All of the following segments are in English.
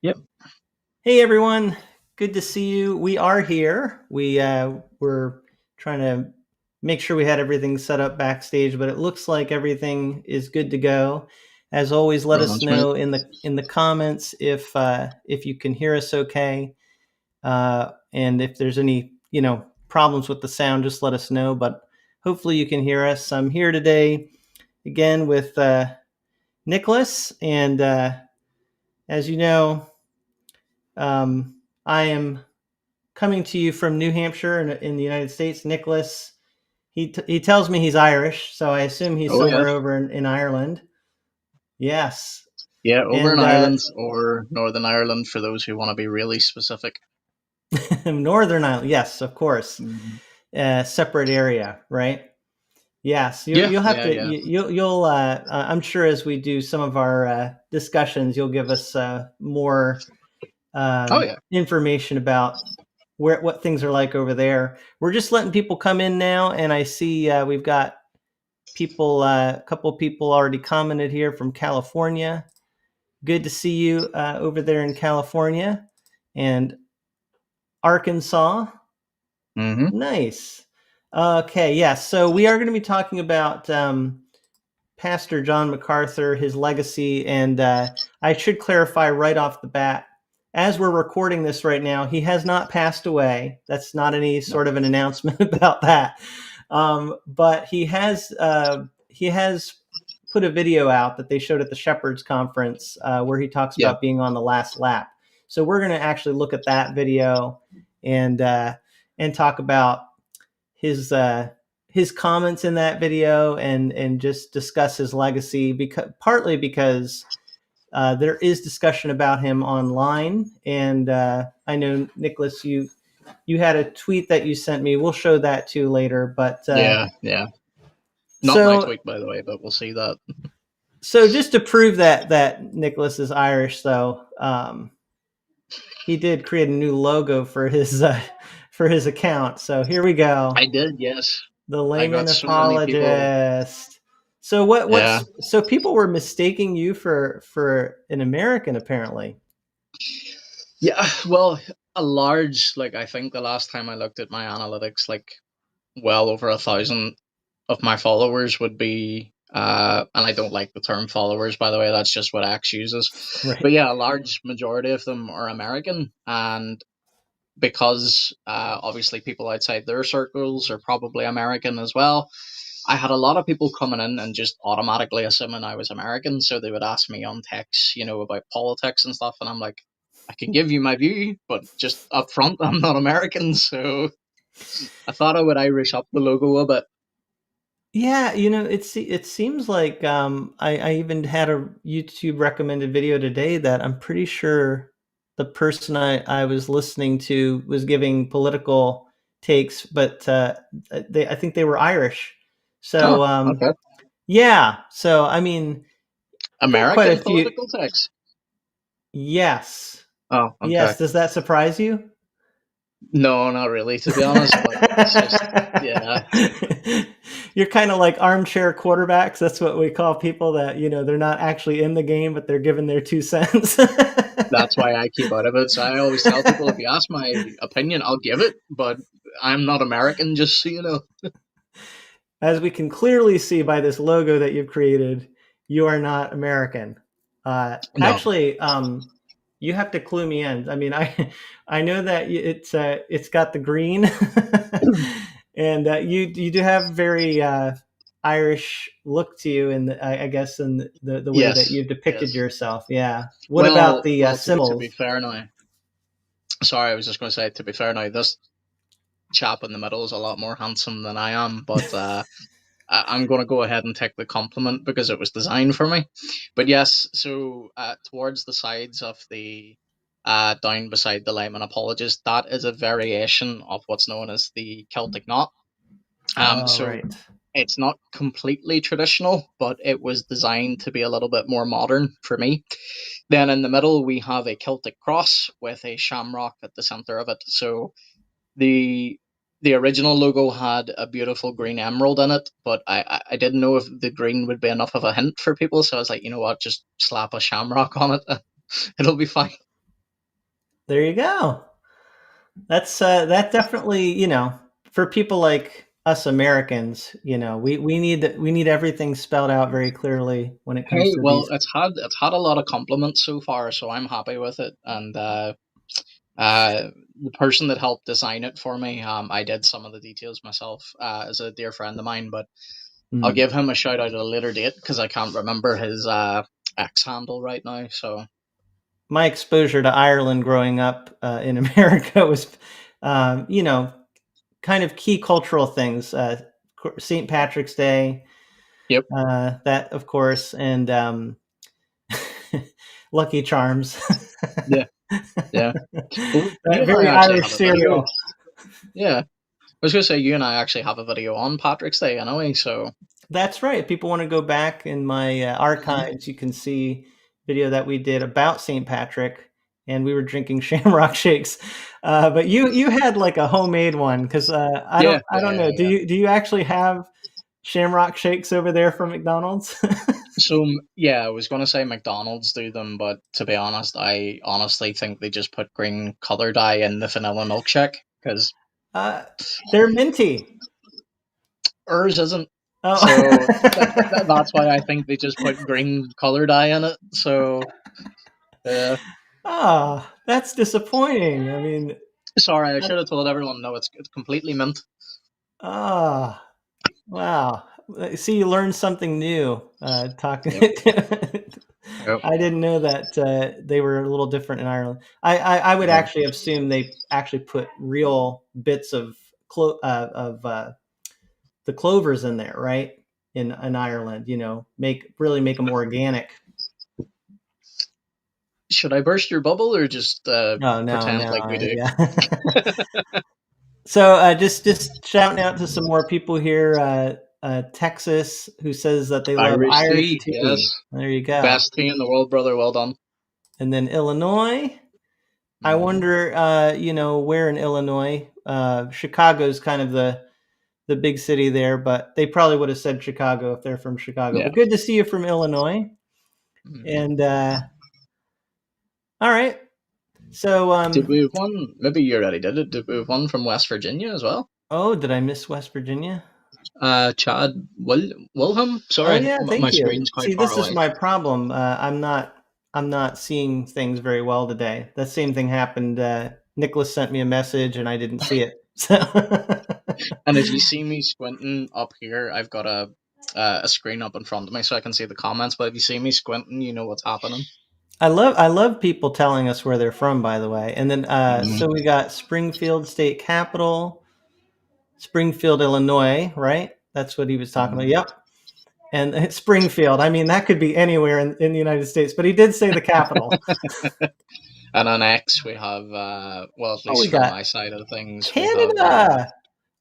Yep. Hey everyone, good to see you. We are here. We're trying to make sure we had everything set up backstage, but it looks like everything is good to go. As always, let us Brilliant, mate. know in the comments if you can hear us okay, and if there's any problems with the sound, just let us know. But hopefully you can hear us. I'm here today again with Nicholas, and as you know. I am coming to you from New Hampshire in the United States. Nicholas, he tells me he's Irish, so I assume he's Oh yeah, somewhere over in Ireland. Yes, yeah. Over in and Ireland or Northern Ireland for those who want to be really specific. Northern Ireland. Yes, of course, Mhm. separate area, right? Yes, Yeah, you'll have yeah, to yeah. you'll. I'm sure as we do some of our discussions, you'll give us more Oh yeah. information about what things are like over there. We're just letting people come in now, and I see we've got people, a couple of people already commented here from California. Good to see you over there in California and Arkansas. Mm-hmm. Nice. Okay, yeah. So we are going to be talking about Pastor John MacArthur, his legacy, and I should clarify right off the bat. As we're recording this right now, he has not passed away. That's not any No. sort of an announcement about that. But he has put a video out that they showed at the Shepherds Conference where he talks Yeah. about being on the last lap. So we're going to actually look at that video and talk about his his comments in that video and just discuss his legacy, because partly because there is discussion about him online, and I know Nicholas, you had a tweet that you sent me. We'll show that too later, but Yeah, yeah. Not my so tweet, by the way, but we'll see that. so just to prove that Nicholas is Irish, though, he did create a new logo for his account. So here we go. I did, yes. The I Layman got so many people. Apologist. So Yeah, so people were mistaking you for an American, apparently. yeah. Well, a large, like I think the last time I looked at my analytics, like well over 1,000 of my followers would be and I don't like the term followers, by the way, that's just what X uses, Right. but yeah, a large majority of them are American. And because obviously people outside their circles are probably American as well, I had a lot of people coming in and just automatically assuming I was American, so they would ask me on text, about politics and stuff, and I'm like, I can give you my view, but just up front, I'm not American. So I thought I would Irish up the logo a bit. Yeah, it seems like I even had a YouTube recommended video today that I'm pretty sure the person I was listening to was giving political takes, but I think they were Irish. Oh, So okay. yeah, so I mean, I got quite a American few. political text. Yes. Oh, okay. Yes. Does that surprise you? No, not really, to be honest. But it's just, yeah, You're kind of like armchair quarterbacks. That's what we call people that, they're not actually in the game, but they're giving their 2 cents. that's why I keep out of it. So I always tell people, if you ask my opinion, I'll give it, but I'm not American, just so you know. As we can clearly see by this logo that you've created, you are not American. No. Actually, you have to clue me in. I mean, I know that it's got the green, and you do have very Irish look to you, and I guess in the way that Yes, you've depicted yes. yourself. Yeah. What about Well, the well, to be symbols? fair now, sorry, I was just going to say, to be fair now, this chap in the middle is a lot more handsome than I am, but I'm going to go ahead and take the compliment because it was designed for me. But yes, so towards the sides of the down beside the Layman Apologist, that is a variation of what's known as the Celtic knot. Oh, So right. it's not completely traditional, but it was designed to be a little bit more modern for me. Then in the middle, we have a Celtic cross with a shamrock at the center of it. So the the original logo had a beautiful green emerald in it, but I didn't know if the green would be enough of a hint for people. So I was like, you know what, just slap a shamrock on it. It'll be fine. There you go. That's that definitely, for people like us Americans, we need everything spelled out very clearly when it comes Hey, to well, these. it's had a lot of compliments so far, so I'm happy with it. And the person that helped design it for me, I did some of the details myself, as a dear friend of mine, but I'll Mm. give him a shout out at a later date because I can't remember his X handle right now. So My exposure to Ireland growing up in America was, kind of key cultural things. St. Patrick's Day, yep, that of course, and Lucky Charms. yeah, yeah. Well, you That and I very actually have Irish a video. cereal. Yeah, I was gonna say you and I actually have a video on Patrick's Day anyway. So That's right. If people want to go back in my mhm. archives, you can see video that we did about St. Patrick, and we were drinking Shamrock shakes. But you had like a homemade one because I don't Yeah, I yeah, don't yeah, know. yeah. Do you actually have Shamrock shakes over there from McDonald's? So yeah, I was gonna say McDonald's do them, but to be honest, I honestly think they just put green color dye in the vanilla milkshake because uh, they're minty. ours isn't. Oh. So that's why I think they just put green color dye in it. So yeah, Ah, that's disappointing. I mean, sorry, I that, should have told everyone. No, it's completely mint. ah, wow. See, you learned something new talking. Yep, yep. I didn't know that they were a little different in Ireland. I would Yeah. actually assume they actually put real bits of the clovers in there, right? In Ireland, make them organic. Should I burst your bubble or just No, no, pretend no, like we do? yeah. So just shouting out to some more people here. Texas, who says that they love Irish Irish tea, yes. tea. There you go. Best tea in the world, brother. Well done. And then Illinois. I Hmm. wonder, where in Illinois. Chicago's kind of the big city there, but they probably would have said Chicago if they're from Chicago. Yeah. But good to see you from Illinois. Hmm. And all right. So, Did we have one? Maybe you already did it. Did we have one from West Virginia as well? oh, did I miss West Virginia? Chad Wilhelm. Oh Sorry, yeah, my thank you. screen's quite See, far this is away. my problem. I'm not seeing things very well today. That same thing happened. Nicholas sent me a message and I didn't see it. So And if you see me squinting up here, I've got a screen up in front of me so I can see the comments. But if you see me squinting, you know what's happening. I love people telling us where they're from, by the way. And then so Mhm. we got Springfield State Capital, Springfield, Illinois, right? That's what he was talking about. Mhm. Yep. And Springfield. I mean, that could be anywhere in the United States, but he did say the capital. And on X, we have, well, at Oh, we least from got my side of things, we have, Canada.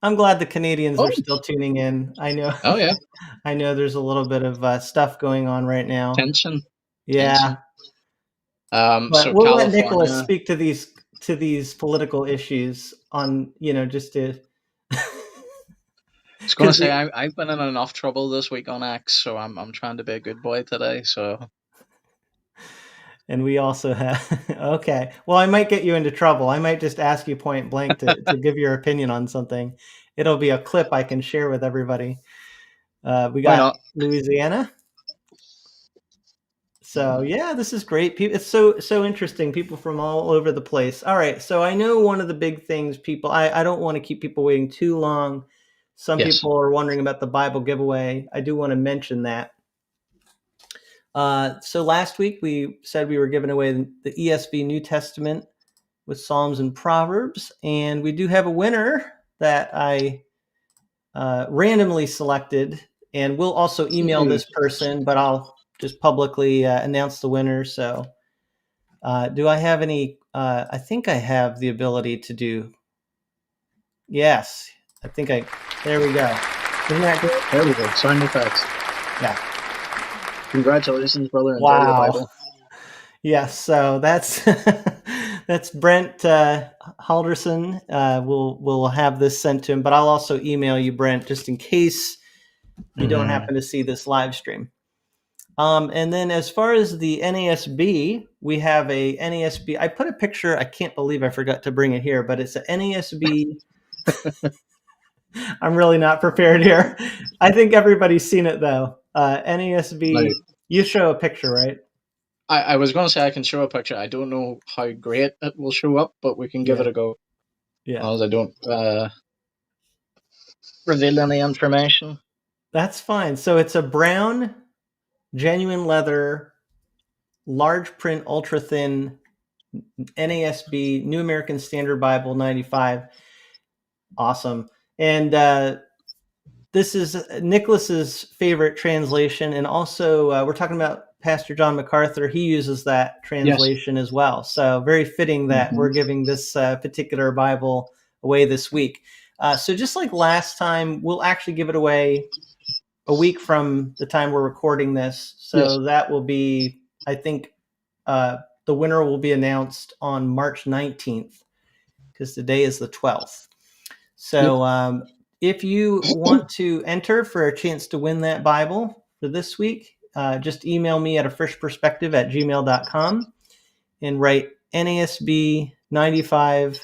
I'm glad the Canadians oh, are still tuning in. I know, oh yeah, I know. There's a little bit of stuff going on right now. tension, Yeah, tension. but So we'll let Nicholas California, speak to these political issues on just to I was gonna because say I've been in enough trouble this week on X, so I'm trying to be a good boy today. So and we also have okay. Well, I might get you into trouble. I might just ask you point blank to give your opinion on something. It'll be a clip I can share with everybody. We why got not? Louisiana. So Mhm. yeah, this is great. It's so interesting. People from all over the place. All right, so I know one of the big things people. I don't want to keep people waiting too long. Some Yes. people are wondering about the Bible giveaway. I do want to mention that. So last week we said we were giving away the ESV New Testament with Psalms and Proverbs, and we do have a winner that I randomly selected, and we'll also email Yay. this person, but I'll just publicly announce the winner. So, do I have any? I think I have the ability to do. Yes, I think I. There we go. Isn't that great? There we go. Sound effects. Yeah. Congratulations, brother. Enjoy your Wow. Bible. Yes. So that's that's Brent Halderson. We'll have this sent to him, but I'll also email you, Brent, just in case you don't Hmm. happen to see this live stream. And then as far as the NASB, we have a NASB. I put a picture. I can't believe I forgot to bring it here, but it's an NASB. I'm really not prepared here. I think everybody's seen it though. NASB. Now, You show a picture, right? I was going to say I can show a picture. I don't know how great it will show up, but we can give Yeah. it a go. Yeah. As I don't reveal any information. That's fine. So it's a brown, genuine leather, large print, ultra thin NASB, New American Standard Bible 95. Awesome. And this is Nicholas's favorite translation. And also, we're talking about Pastor John MacArthur. He uses that translation as well. So very fitting that we're giving this particular Bible away this week. So just like last time, we'll actually give it away a week from the time we're recording this. So that will be, I think, the winner will be announced on March 19th because today is the 12th. So if you want to enter for a chance to win that Bible for this week, just email me at afreshperspective@gmail.com and write NASB 95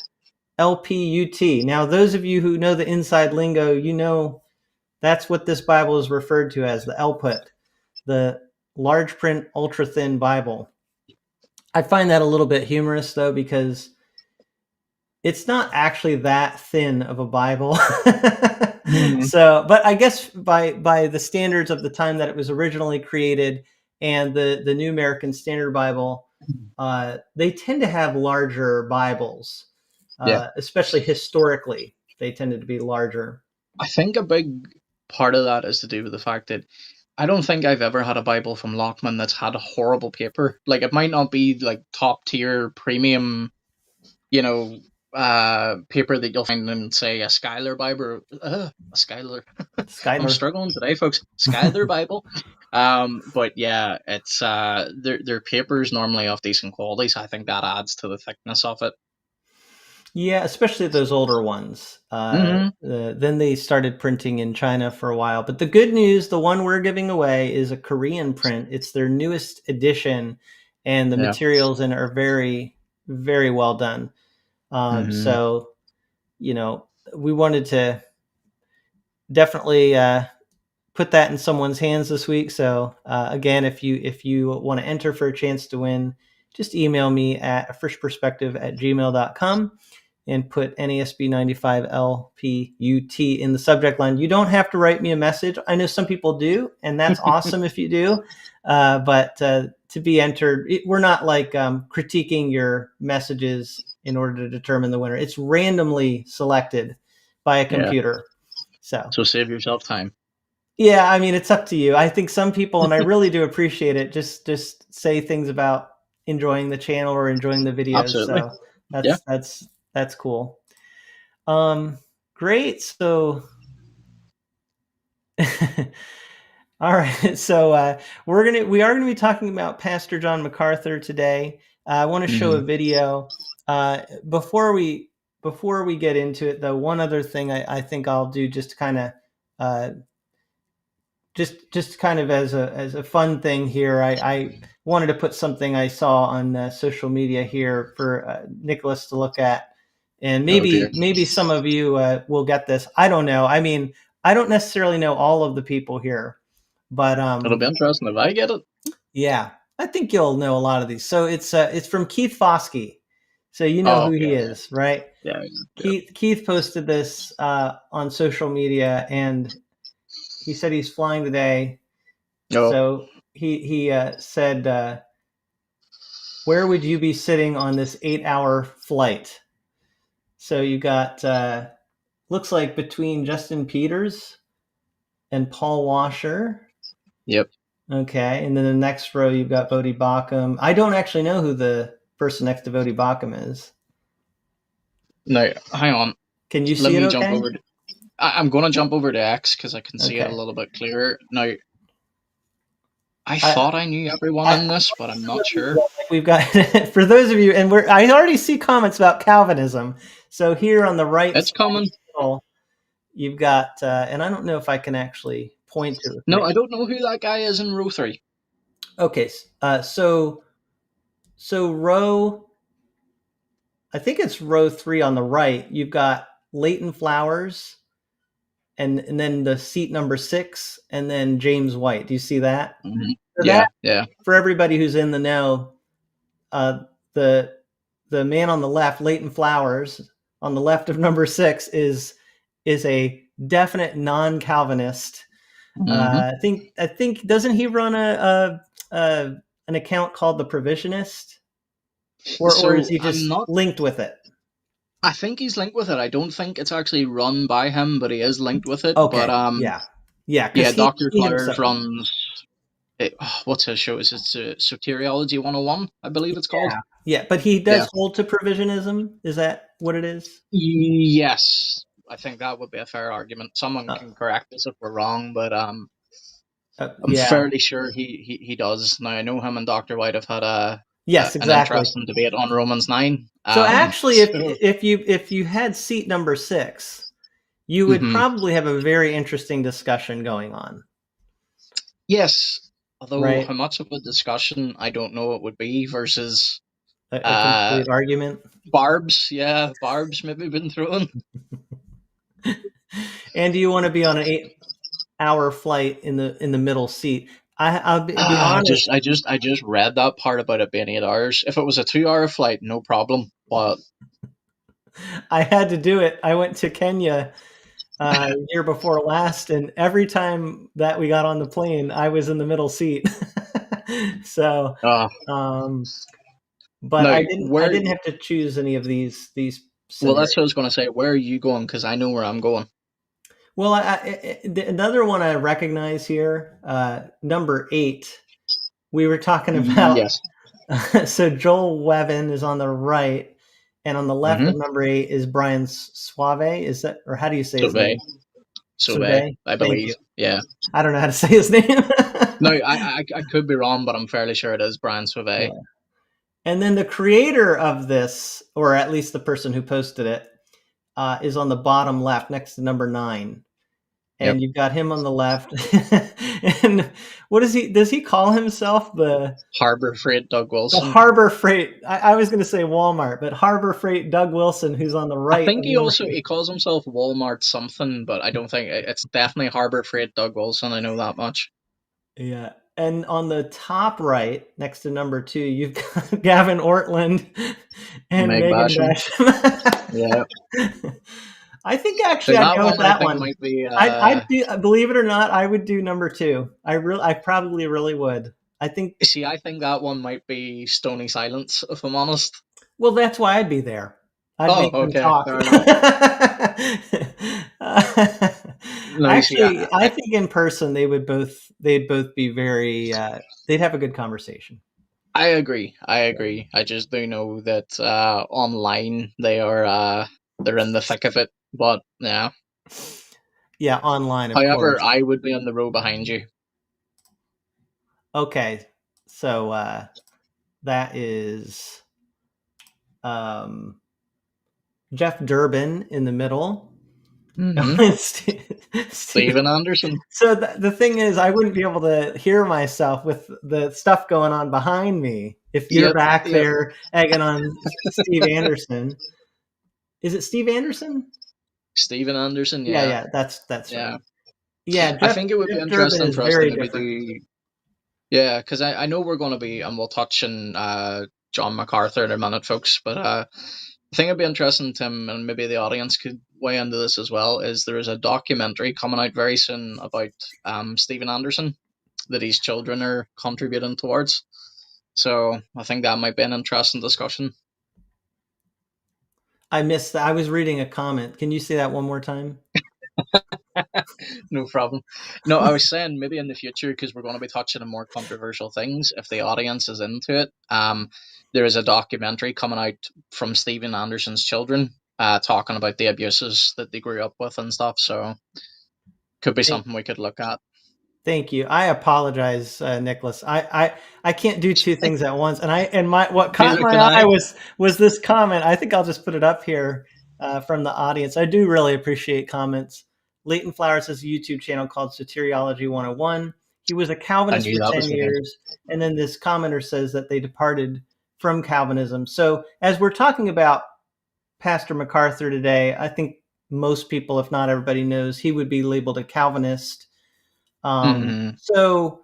LPUT. Now, those of you who know the inside lingo, you know that's what this Bible is referred to as, the LPUT, the large print, ultra thin Bible. I find that a little bit humorous, though, because it's not actually that thin of a Bible. So, but I guess by the standards of the time that it was originally created and the New American Standard Bible, they tend to have larger Bibles, especially historically. They tended to be larger. I think a big part of that is to do with the fact that I don't think I've ever had a Bible from Lockman that's had a horrible paper. Like, it might not be like top tier premium, paper that you'll find in, say, a Schuyler Bible. A Schuyler. I'm struggling today, folks. Schuyler Bible. But yeah, it's their paper's normally of decent quality, so I think that adds to the thickness of it. Yeah, especially those older ones. Then they started printing in China for a while. But the good news, the one we're giving away, is a Korean print. It's their newest edition, and the materials in it are very, very well done. So, we wanted to definitely put that in someone's hands this week. So again, if you want to enter for a chance to win, just email me at afreshperspective@gmail.com and put NASB 95 LPUT in the subject line. You don't have to write me a message. I know some people do, and that's awesome if you do. But to be entered, we're not like critiquing your messages in order to determine the winner. It's randomly selected by a computer. So save yourself time. Yeah, I mean, it's up to you. I think some people, and I really do appreciate it, just say things about enjoying the channel or enjoying the videos. Absolutely. So that's cool. Great. So all right. So we are gonna be talking about Pastor John MacArthur today. I want to show a video. Before we get into it, though, one other thing I think I'll do just kind of just kind of as a fun thing here, I wanted to put something I saw on social media here for Nicholas to look at, and maybe some of you will get this. I don't know. I mean, I don't necessarily know all of the people here, but it'll be interesting if I get it. Yeah, I think you'll know a lot of these. So it's from Keith Foskey. So you know who he is, right? Yeah. Keith posted this on social media, and he said he's flying today. So he said, where would you be sitting on this 8-hour flight? So you got, looks like between Justin Peters and Paul Washer. Yep. Okay. And then the next row, you've got Bodie Bachem. I don't actually know who the person next to Bodie Bachem is. No, hang on. Can you see it okay? Jump over I'm going to jump over to X because I can see it a little bit clearer. Now, I thought I knew everyone in this, but I'm not sure. We've got, for those of you, and I already see comments about Calvinism. So here on the right, it's common. You've got, and I don't know if I can actually point to it. No, I don't know who that guy is in row 3. Okay, so row, I think it's row 3 on the right. You've got Leighton Flowers, and then the seat number 6, and then James White. Do you see that? Mm-hmm. So Yeah, that, yeah. for everybody who's in the know, the man on the left, Leighton Flowers, on the left of number 6 is a definite non-Calvinist. Mm-hmm. I think doesn't he run an account called The Provisionist, or is So he I'm just not. linked with it? I think he's linked with it. I don't think it's actually run by him, but he is linked with it. But Okay, yeah, because yeah, Doctor he Flowers himself. runs. What's his show? Is it Soteriology 101? I believe it's called. Yeah, but he Yeah. does hold to provisionism. Is that what it is? Yes, I think that would be a fair argument. Someone Uh, can correct us if we're wrong, but I'm yeah. fairly sure he does. Now I know him and Doctor White have had Yes, an exactly. interesting debate on Romans 9. So actually, So if you had seat number 6, you would mhm. probably have a very interesting discussion going on, Yes, although right? how much of a discussion I don't know it would be versus A uh complete argument. barbs. Yeah, barbs maybe been thrown. And do you want to be on an 8-hour flight in the middle seat? I'll be honest. I just read that part about it being 8 hours. If it was a 2 hour flight, no problem. But I had to do it. I went to Kenya year before last, and every time that we got on the plane, I was in the middle seat. So, uh, but now I where? didn't have to choose any of these Well, scenarios. that's what I was going to say. Where are you going? Because I know where I'm going. Well, another one I recognize here, number 8. We were talking about. Yes. So Joel Wevin is on the right, and on the left Mm-hmm. of number 8 is Brian Suave. Is that, or how do you say his Sauvé. name? Sauvé, Suave. I Thank believe. you. Yeah. I don't know how to say his name. No, I could be wrong, but I'm fairly sure it is Brian Sauvé. Yeah. And then the creator of this, or at least the person who posted it, is on the bottom left next to number 9. Yep. And you've got him on the left. And what is he? Does he call himself the Harbor Freight Doug Wilson. Harbor Freight? I was going to say Walmart, but Harbor Freight Doug Wilson, who's on the I right think of number he calls himself Walmart something, but I don't think it's definitely Harbor Freight Doug Wilson. I know that much. Yeah. And on the top right, next to number 2, you've got Gavin Ortland and Meg Megan Basham. Basham. Yeah. I think So actually I'd that go with one I that think one. might be. I'd do, believe it or not, I would do number 2. I probably really would. I think. See, I think that one might be Stony Silence, if I'm honest. Well, that's why I'd be there. I'd Oh, make them okay, talk. fair enough. No, you see, Actually, I think in person they'd both be very. They'd have a good conversation. I agree. I just do know that online they are they're in the thick of it. But yeah. Yeah, online, of However, course. I would be on the row behind you. Okay, so that is Jeff Durbin in the middle. Mm-hmm. Stephen. Stephen Anderson. So the thing is, I wouldn't be able to hear myself with the stuff going on behind me if you're Yep. back Yep. there egging on Steve Anderson. Is it Steve Anderson? Stephen Anderson. Yeah, Yeah. that's Yeah. right. Yeah, I think it would be Jeff Durbin interesting is for us to very maybe different. do. Yeah, because I know we're going to be, and we'll touch on John MacArthur in a minute, folks. But I think it'd be interesting, Tim, and maybe the audience could weigh into this as well. Is there is a documentary coming out very soon about Stephen Anderson that his children are contributing towards. So I think that might be an interesting discussion. I missed that. I was reading a comment. Can you say that one more time? No problem. No, I was saying maybe in the future, because we're going to be touching on more controversial things, if the audience is into it, there is a documentary coming out from Stephen Anderson's children, talking about the abuses that they grew up with and stuff. So could be something we could look at. Thank you. I apologize, Nicholas. I can't do two things at once. And what caught Neither my can eye I. was this comment. I think I'll just put it up here from the audience. I do really appreciate comments. Leighton Flowers has a YouTube channel called Soteriology 101. he was a I Calvinist knew for that 10 was the case. years. And then this commenter says that they departed from Calvinism. So as we're talking about Pastor MacArthur today, I think most people, if not everybody, knows he would be labeled a Calvinist. Hmm. So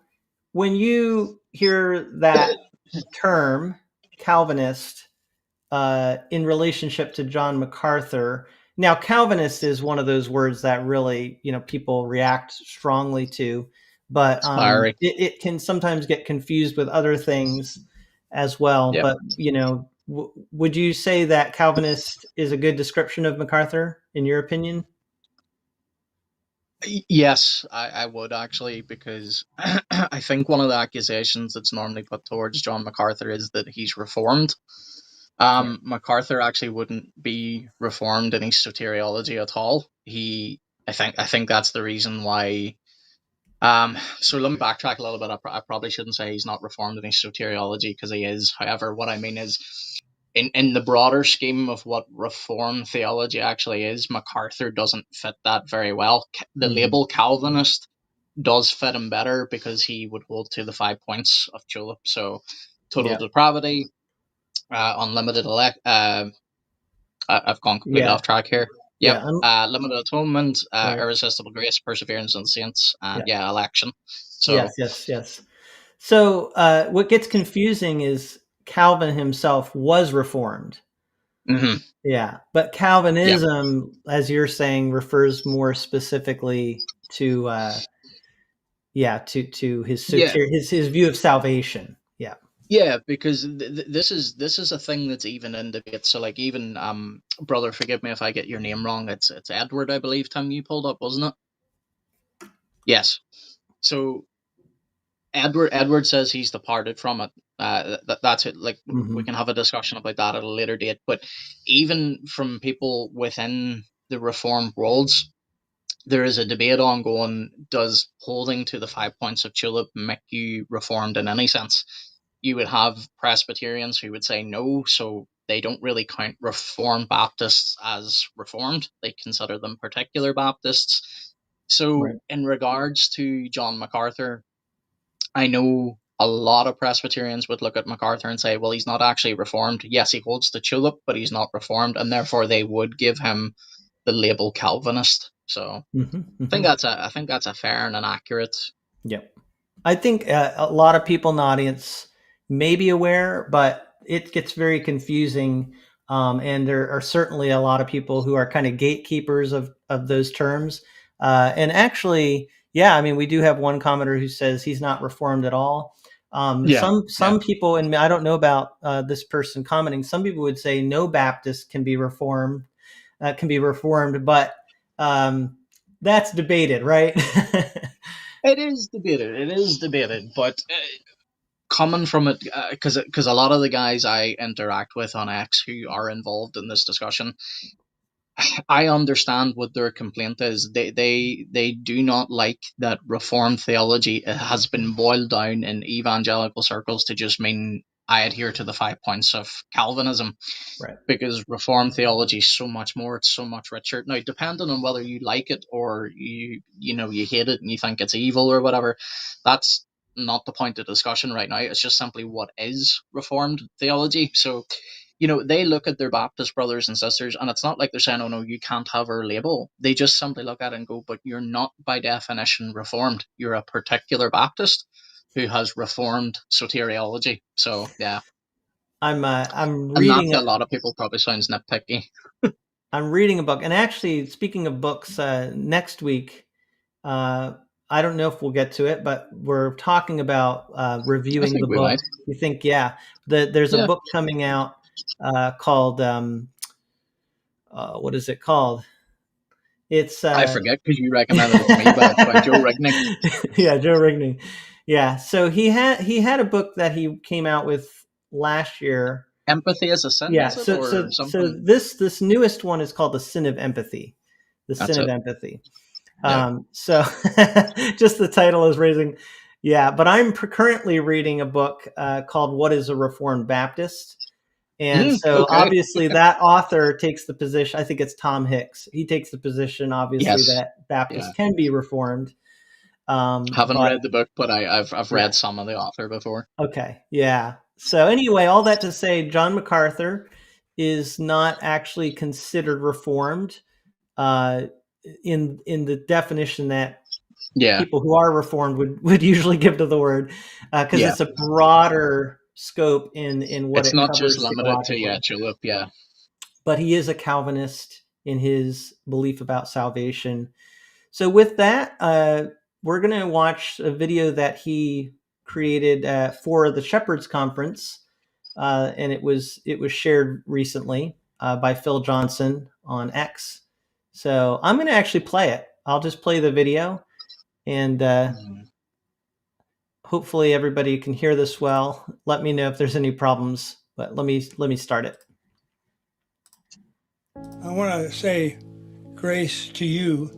when you hear that term, Calvinist, in relationship to John MacArthur, now Calvinist is one of those words that really, people react strongly to, but Fiery. it can sometimes get confused with other things as well. Yep. But would you say that Calvinist is a good description of MacArthur, in your opinion? Yes, I would actually, because I think one of the accusations that's normally put towards John MacArthur is that he's reformed. Yeah. MacArthur actually wouldn't be reformed in his soteriology at all. I think that's the reason why. So let me backtrack a little bit. I probably shouldn't say he's not reformed in his soteriology, because he is. However, what I mean is, in the broader scheme of what reformed theology actually is, MacArthur doesn't fit that very well. The Mhm. label Calvinist does fit him better, because he would hold to the 5 points of Tulip. So total Yeah. depravity, unlimited elect. I've gone completely Yeah. off track here. Yep. Yeah. Limited atonement, Right. irresistible grace, perseverance in the saints, and Yeah. yeah, election. Yes. So Yes. Yes. So what gets confusing is Calvin himself was reformed. mhm, Yeah, but yeah, Calvinism, as you're saying, refers more specifically to to his yeah, his view of salvation. Yeah. yeah. Because this is a thing that's even in debate. So like, even brother, forgive me if I get your name wrong. It's Edward, I believe. Tim, you pulled up, wasn't it? Yes. So Edward says he's departed from it. That's it. Like, we Hmm. can have a discussion about that at a later date. But even from people within the Reformed worlds, there is a debate ongoing. Does holding to the 5 points of Tulip make you Reformed in any sense? You would have Presbyterians who would say no, so they don't really count Reformed Baptists as Reformed. They consider them particular Baptists. Right. So, in regards to John MacArthur, I know a lot of Presbyterians would look at MacArthur and say, well, he's not actually Reformed. Yes, he holds the Tulip, but he's not Reformed, and therefore they would give him the label Calvinist. So Hmm. think Hmm. that's a I think that's a fair and an accurate. Yep. I think a lot of people in the audience may be aware, but it gets very confusing. And there are certainly a lot of people who are kind of gatekeepers of those terms. And actually, yeah, I mean, we do have one commenter who says he's not reformed at all. Yeah, yeah. Some people, and I don't know about this person commenting, some people would say no Baptist can be reformed, but um, that's debated, right? It is debated. It is debated, but coming from it, because a lot of the guys I interact with on X who are involved in this discussion, I understand what their complaint is. They do not like that Reformed theology has been boiled down in evangelical circles to just mean I adhere to the 5 points of Calvinism, Right. because Reformed theology is so much more. It's so much richer. Now, depending on whether you like it or you hate it and you think it's evil or whatever, that's not the point of discussion right now. It's just simply what is Reformed theology. So, they look at their Baptist brothers and sisters, and it's not like they're saying, "Oh no, you can't have our label." They just simply look at it and go, "But you're not by definition Reformed. You're a particular Baptist who has Reformed soteriology." So yeah, I'm and that reading to a lot of people probably sounds nitpicky. I'm reading a book, and actually, speaking of books, next week, uh, I don't know if we'll get to it, but we're talking about I reviewing the think we book. might. You think, yeah, there's a Yeah, book coming out called what is it called? It's I forget because you recommended it to me, but it's by Joe Rigney. yeah, Joe Rigney. Yeah, so he had a book that he came out with last year. Empathy is a sin, Yeah, is it, or so something? this newest one is called The Sin of Empathy. The That's Sin of it. Empathy. Yeah. So just the title is raising. Yeah, but I'm currently reading a book called What is a Reformed Baptist? And so Okay. obviously that author takes the position, I think it's Tom Hicks. He takes the position, obviously, Yes. that Baptists Yeah. can be reformed. Haven't But read the book, but I've yeah, read some of the author before. okay, yeah. So anyway, all that to say, John MacArthur is not actually considered reformed uh, in the definition that Yeah, people who are reformed would usually give to the word, because yeah. it's a broader scope in what It's it not just covers limited to theologically. julep. Yeah. But he is a Calvinist in his belief about salvation. So with that, we're going to watch a video that he created for the Shepherds Conference, and it was shared recently by Phil Johnson on X. So I'm going to actually play it. I'll just play the video, and Mhm. hopefully everybody can hear this well. Let me know if there's any problems. But let me start it. I want to say grace to you,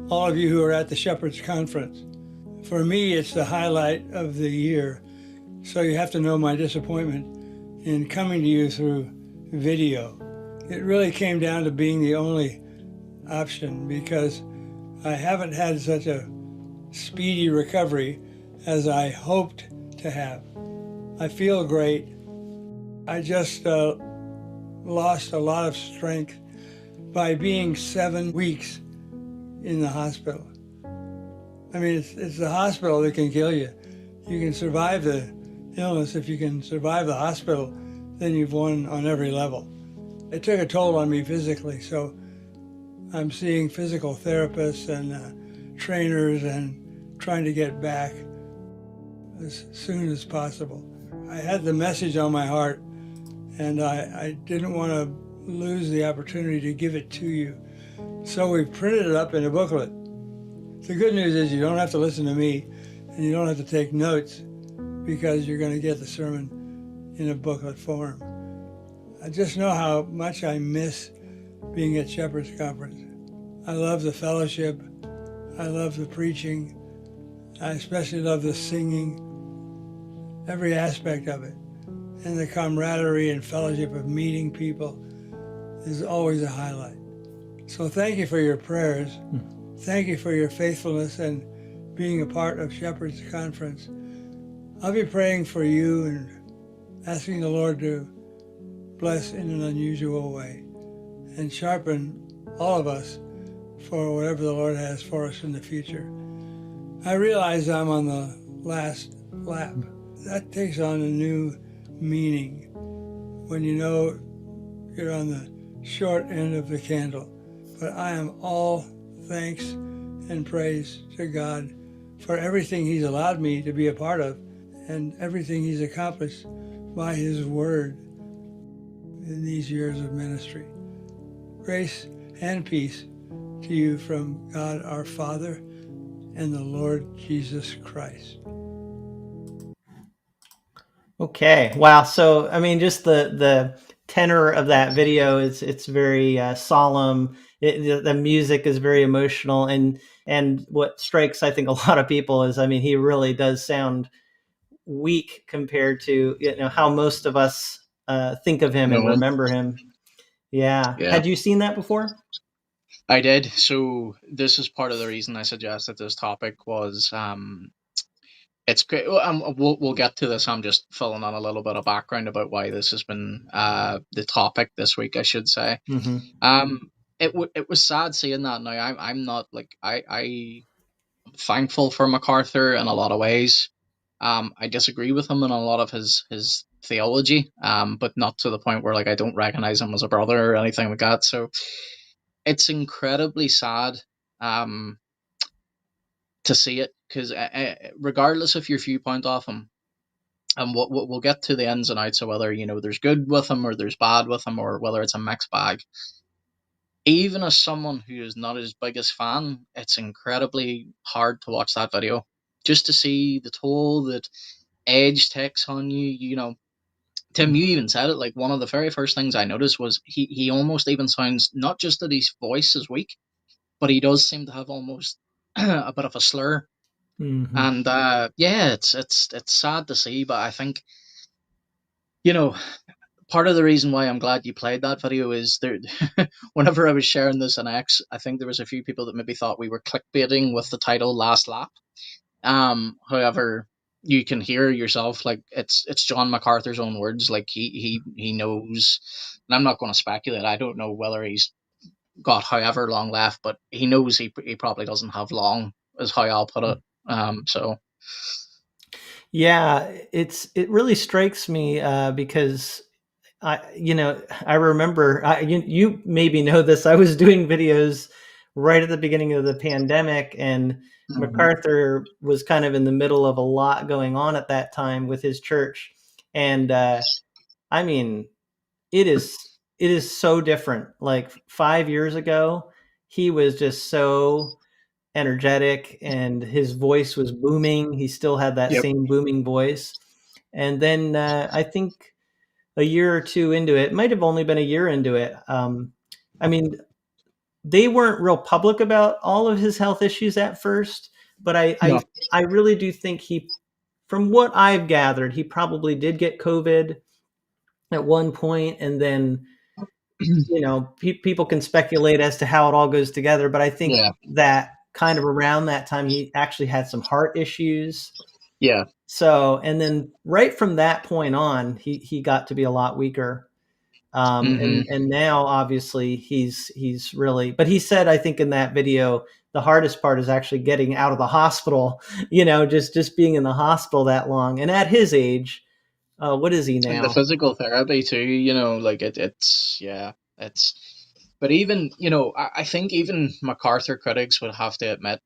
all of you who are at the Shepherds Conference. For me, it's the highlight of the year. So you have to know my disappointment in coming to you through video. It really came down to being the only option because I haven't had such a speedy recovery as I hoped to have. I feel great. I just lost a lot of strength by being 7 weeks in the hospital. I mean, it's the hospital that can kill you. You can survive the illness. If you can survive the hospital, then you've won on every level. It took a toll on me physically, so I'm seeing physical therapists and trainers and trying to get back as soon as possible. I had the message on my heart, and I didn't want to lose the opportunity to give it to you. So we printed it up in a booklet. The good news is you don't have to listen to me, and you don't have to take notes because you're going to get the sermon in a booklet form. I just know how much I miss being at Shepherd's Conference. I love the fellowship. I love the preaching. I especially love the singing, every aspect of it. And the camaraderie and fellowship of meeting people is always a highlight. So thank you for your prayers. Thank you for your faithfulness and being a part of Shepherd's Conference. I'll be praying for you and asking the Lord to bless in an unusual way and sharpen all of us for whatever the Lord has for us in the future. I realize I'm on the last lap. That takes on a new meaning when you know you're on the short end of the candle. But I am all thanks and praise to God for everything He's allowed me to be a part of and everything He's accomplished by His Word in these years of ministry. Grace and peace to you from God our Father and the Lord Jesus Christ. Okay. Wow. So, I mean, just the tenor of that video is it's very solemn. The music is very emotional, and what strikes I think a lot of people is, I mean, he really does sound weak compared to how most of us think of him and No. remember him. Yeah. Yeah. Had you seen that before? I did. So this is part of the reason I suggested this topic was it's great. Well, we'll get to this. I'm just filling on a little bit of background about why this has been the topic this week, I should say. Mm-hmm. It was sad seeing that. Now I'm not like I'm thankful for MacArthur in a lot of ways. I disagree with him in a lot of his theology, but not to the point where like I don't recognize him as a brother or anything like that. So it's incredibly sad um, to see it because regardless of your viewpoint of him, and we'll get to the ins and outs of whether there's good with him or there's bad with him or whether it's a mixed bag. Even as someone who is not his biggest fan, it's incredibly hard to watch that video just to see the toll that age takes on you. Tim, you even said it. Like one of the very first things I noticed was he almost even sounds not just that his voice is weak, but he does seem to have almost a bit of a slur. Mm-hmm. And yeah, it's sad to see, but I think you know part of the reason why I'm glad you played that video is there. Whenever I was sharing this on X, I think there was a few people that maybe thought we were clickbaiting with the title "Last Lap." However, you can hear yourself, like it's John MacArthur's own words. Like he knows, and I'm not going to speculate. I don't know whether he's got however long left, but he knows he probably doesn't have long, is how I'll put it. So Yeah, it really strikes me because I remember you maybe know this. I was doing videos right at the beginning of the pandemic, and MacArthur was kind of in the middle of a lot going on at that time with his church, and I mean, it is so different. Like 5 years ago, he was just so energetic and his voice was booming. He still had that yep, same booming voice. And then I think a year or two into it, might have only been a year into it. I mean, they weren't real public about all of his health issues at first, but no, I really do think from what I've gathered, he probably did get COVID at one point, and then people can speculate as to how it all goes together, but I think yeah, that kind of around that time he actually had some heart issues. yeah, So, and then right from that point on, he got to be a lot weaker. hmm And now obviously he's really, but he said, I think in that video, the hardest part is actually getting out of the hospital, just being in the hospital that long. And at his age, what is he and the now? physical therapy too. Like it's yeah, it's. But even I think even MacArthur critics would have to admit,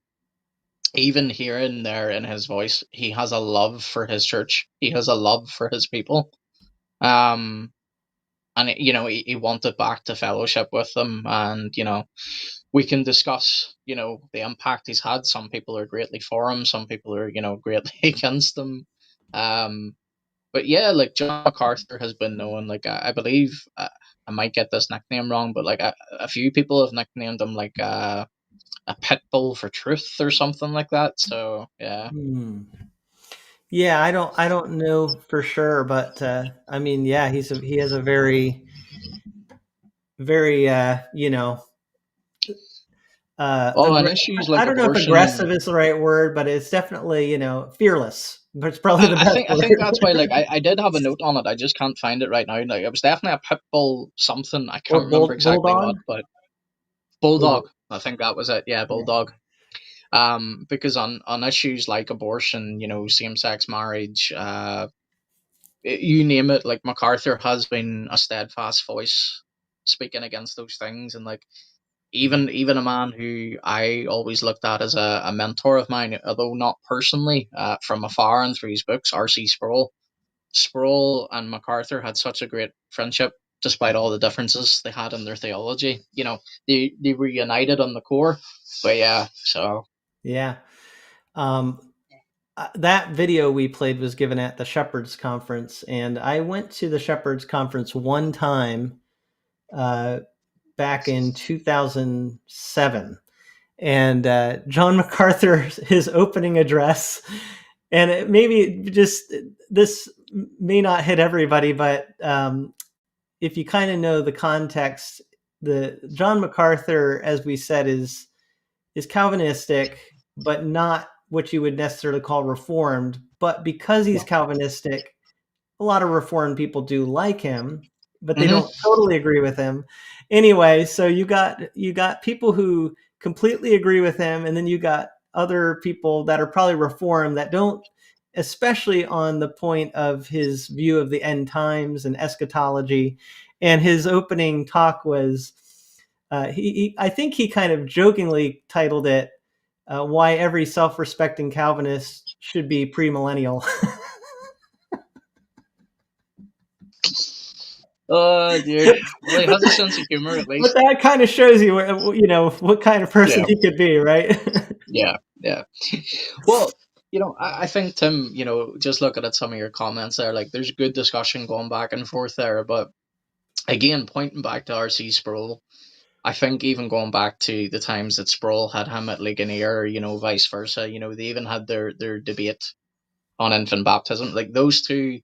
even here and there in his voice, he has a love for his church. He has a love for his people. Um, and he wanted back to fellowship with them, and we can discuss the impact he's had. Some people are greatly for him, some people are greatly against him. Um, but yeah, like John MacArthur has been known, like I believe, I might get this nickname wrong, but like a few people have nicknamed him like a pit bull for truth or something like that. So yeah. Hmm. Yeah, I don't know for sure, but I mean, yeah, he has a very, very, Oh, and issues I like don't know if abortion. aggressive is the right word, but it's definitely, fearless. But it's probably the I best think I think that's why. word. Like I did have a note on it. I just can't find it right now. Like it was definitely a pit bull something. I can't Or remember exactly bulldog. what, but bulldog. Bulldog. I think that was it. Yeah, Yeah. bulldog. Because on issues like abortion, same sex marriage, you name it, like MacArthur has been a steadfast voice speaking against those things, and like even a man who I always looked at as a mentor of mine, although not personally, from afar and through his books, R.C. Sproul. Sproul and MacArthur had such a great friendship, despite all the differences they had in their theology. They were united on the core. But yeah, so Yeah. Um, that video we played was given at the Shepherds Conference, and I went to the Shepherds Conference one time uh, back in 2007. And John MacArthur, his opening address, and maybe just this may not hit everybody, but if you kind of know the context, the John MacArthur, as we said, is Calvinistic, but not what you would necessarily call Reformed. But because he's Calvinistic, a lot of Reformed people do like him, but they don't hmm totally agree with him. Anyway, so you got people who completely agree with him, and then you got other people that are probably Reformed that don't, especially on the point of his view of the end times and eschatology. And his opening talk was, I think he kind of jokingly titled it, "Why Every Self-Respecting Calvinist Should Be Premillennial." oh dear. Well, he has a sense of humor at But least. that kind of shows you, what kind of person Yeah, he could be, right? yeah, yeah. Well, I think Tim, just looking at some of your comments there, like there's good discussion going back and forth there. But again, pointing back to R.C. Sproul, I think even going back to the times that Sproul had him at Ligonier, vice versa, they even had their debate on infant baptism. Like those two,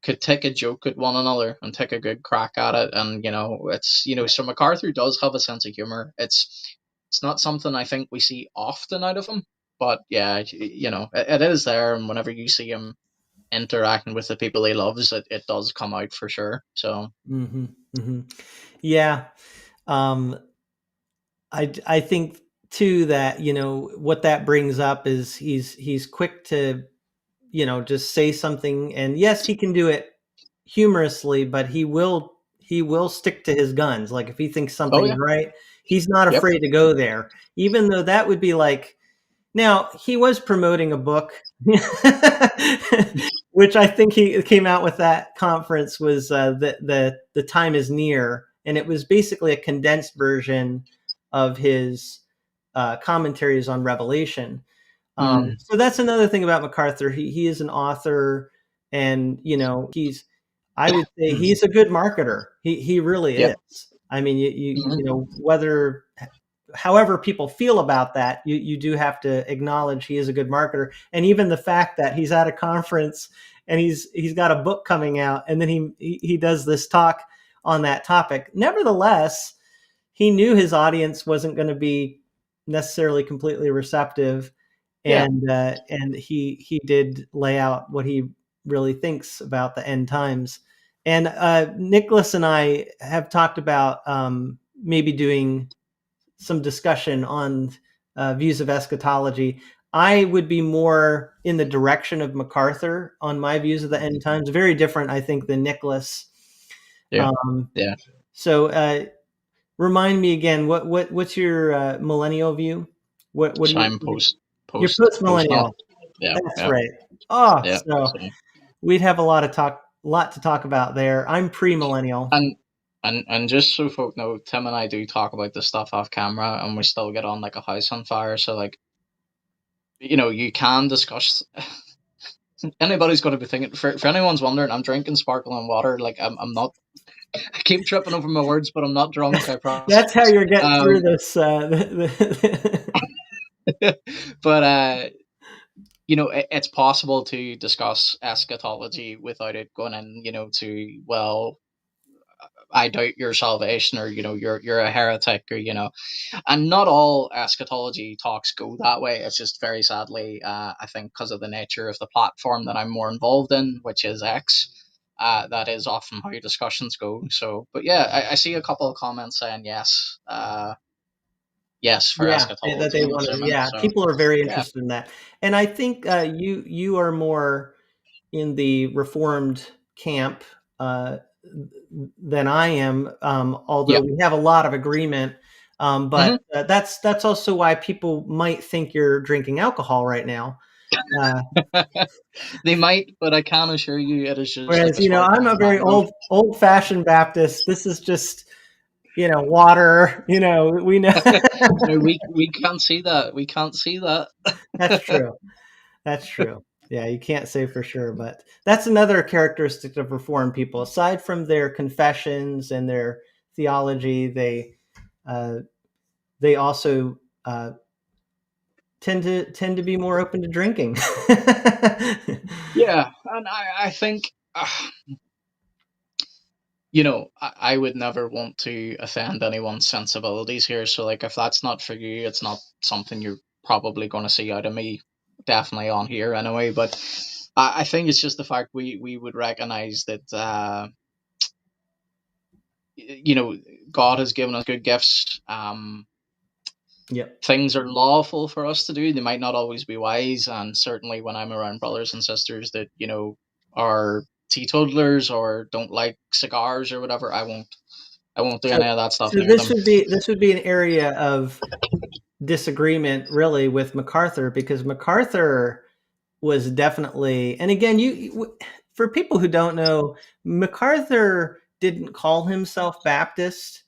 could take a joke at one another and take a good crack at it. And it's so MacArthur does have a sense of humor. It's not something I think we see often out of him, but yeah, it is there. And whenever you see him interacting with the people he loves, it does come out for sure. So Mm-hmm. Mm-hmm. Yeah. Um, I think too that, what that brings up is he's quick to, just say something, and yes, he can do it humorously, but he will stick to his guns. Like if he thinks oh something's yeah, right, he's not yep, afraid to go there, even though that would be like, now he was promoting a book, which I think he came out with that conference was the time is near, and it was basically a condensed version of his commentaries on Revelation. mm, So that's another thing about MacArthur. He is an author, and I would say mm, he's a good marketer. He really yep, is. I mean, mm, whether however people feel about that, you do have to acknowledge he is a good marketer. And even the fact that he's at a conference and he's got a book coming out, and then he does this talk on that topic. Nevertheless, he knew his audience wasn't going to be necessarily completely receptive, yeah, and he did lay out what he really thinks about the end times. And Nicholas and I have talked about maybe doing some discussion on views of eschatology. I would be more in the direction of MacArthur on my views of the end times. Very different, I think, than Nicholas. yeah, Um, yeah. so remind me again, what's your millennial view? What do So you? I'm You're post not. post-millennial. Yeah, That's yeah, right. Oh, yeah. so So, we'd have a lot to talk about there. I'm pre-millennial. and and just so folk know, Tim and I do talk about this stuff off camera, and we still get on like a house on fire. So like, you can discuss. Anybody's going to be thinking. For anyone's wondering, I'm drinking sparkling water. Like I'm not. I keep tripping over my words, but I'm not drunk. I promise. That's how you're getting Um, through this. but it's possible to discuss eschatology without it going in, to, well, I doubt your salvation, or you're a heretic, or and not all eschatology talks go that way. It's just very sadly, I think, because of the nature of the platform that I'm more involved in, which is X. That is often how discussions go. So, but yeah, I see a couple of comments saying yes, yes for Yeah, that eschatology. they I'm want to. assuming. Yeah, So people are very yeah. interested in that, and I think you are more in the Reformed camp than I am. Although Yeah. we have a lot of agreement, but Hmm. that's also why people might think you're drinking alcohol right now. Uh, They might, but I can assure you it is just like Whereas, a I'm sparkling a very mango. old fashioned Baptist. This is just, water. We know No, we can't see that. We can't see that. that's true. That's true. Yeah, you can't say for sure, but that's another characteristic of Reformed people. Aside from their confessions and their theology, uh, they also tend to be more open to drinking. Yeah, and I think, I would never want to offend anyone's sensibilities here. So, like, if that's not for you, it's not something you're probably going to see out of me, definitely on here anyway. But I think it's just the fact we would recognize that, God has given us good gifts. Yep. Things are lawful for us to do. They might not always be wise, and certainly when I'm around brothers and sisters that are teetotalers or don't like cigars or whatever, I won't do So, any of that stuff so near them. this would be an area of disagreement really with MacArthur, because MacArthur was definitely, and again, for people who don't know, MacArthur didn't call himself Baptist,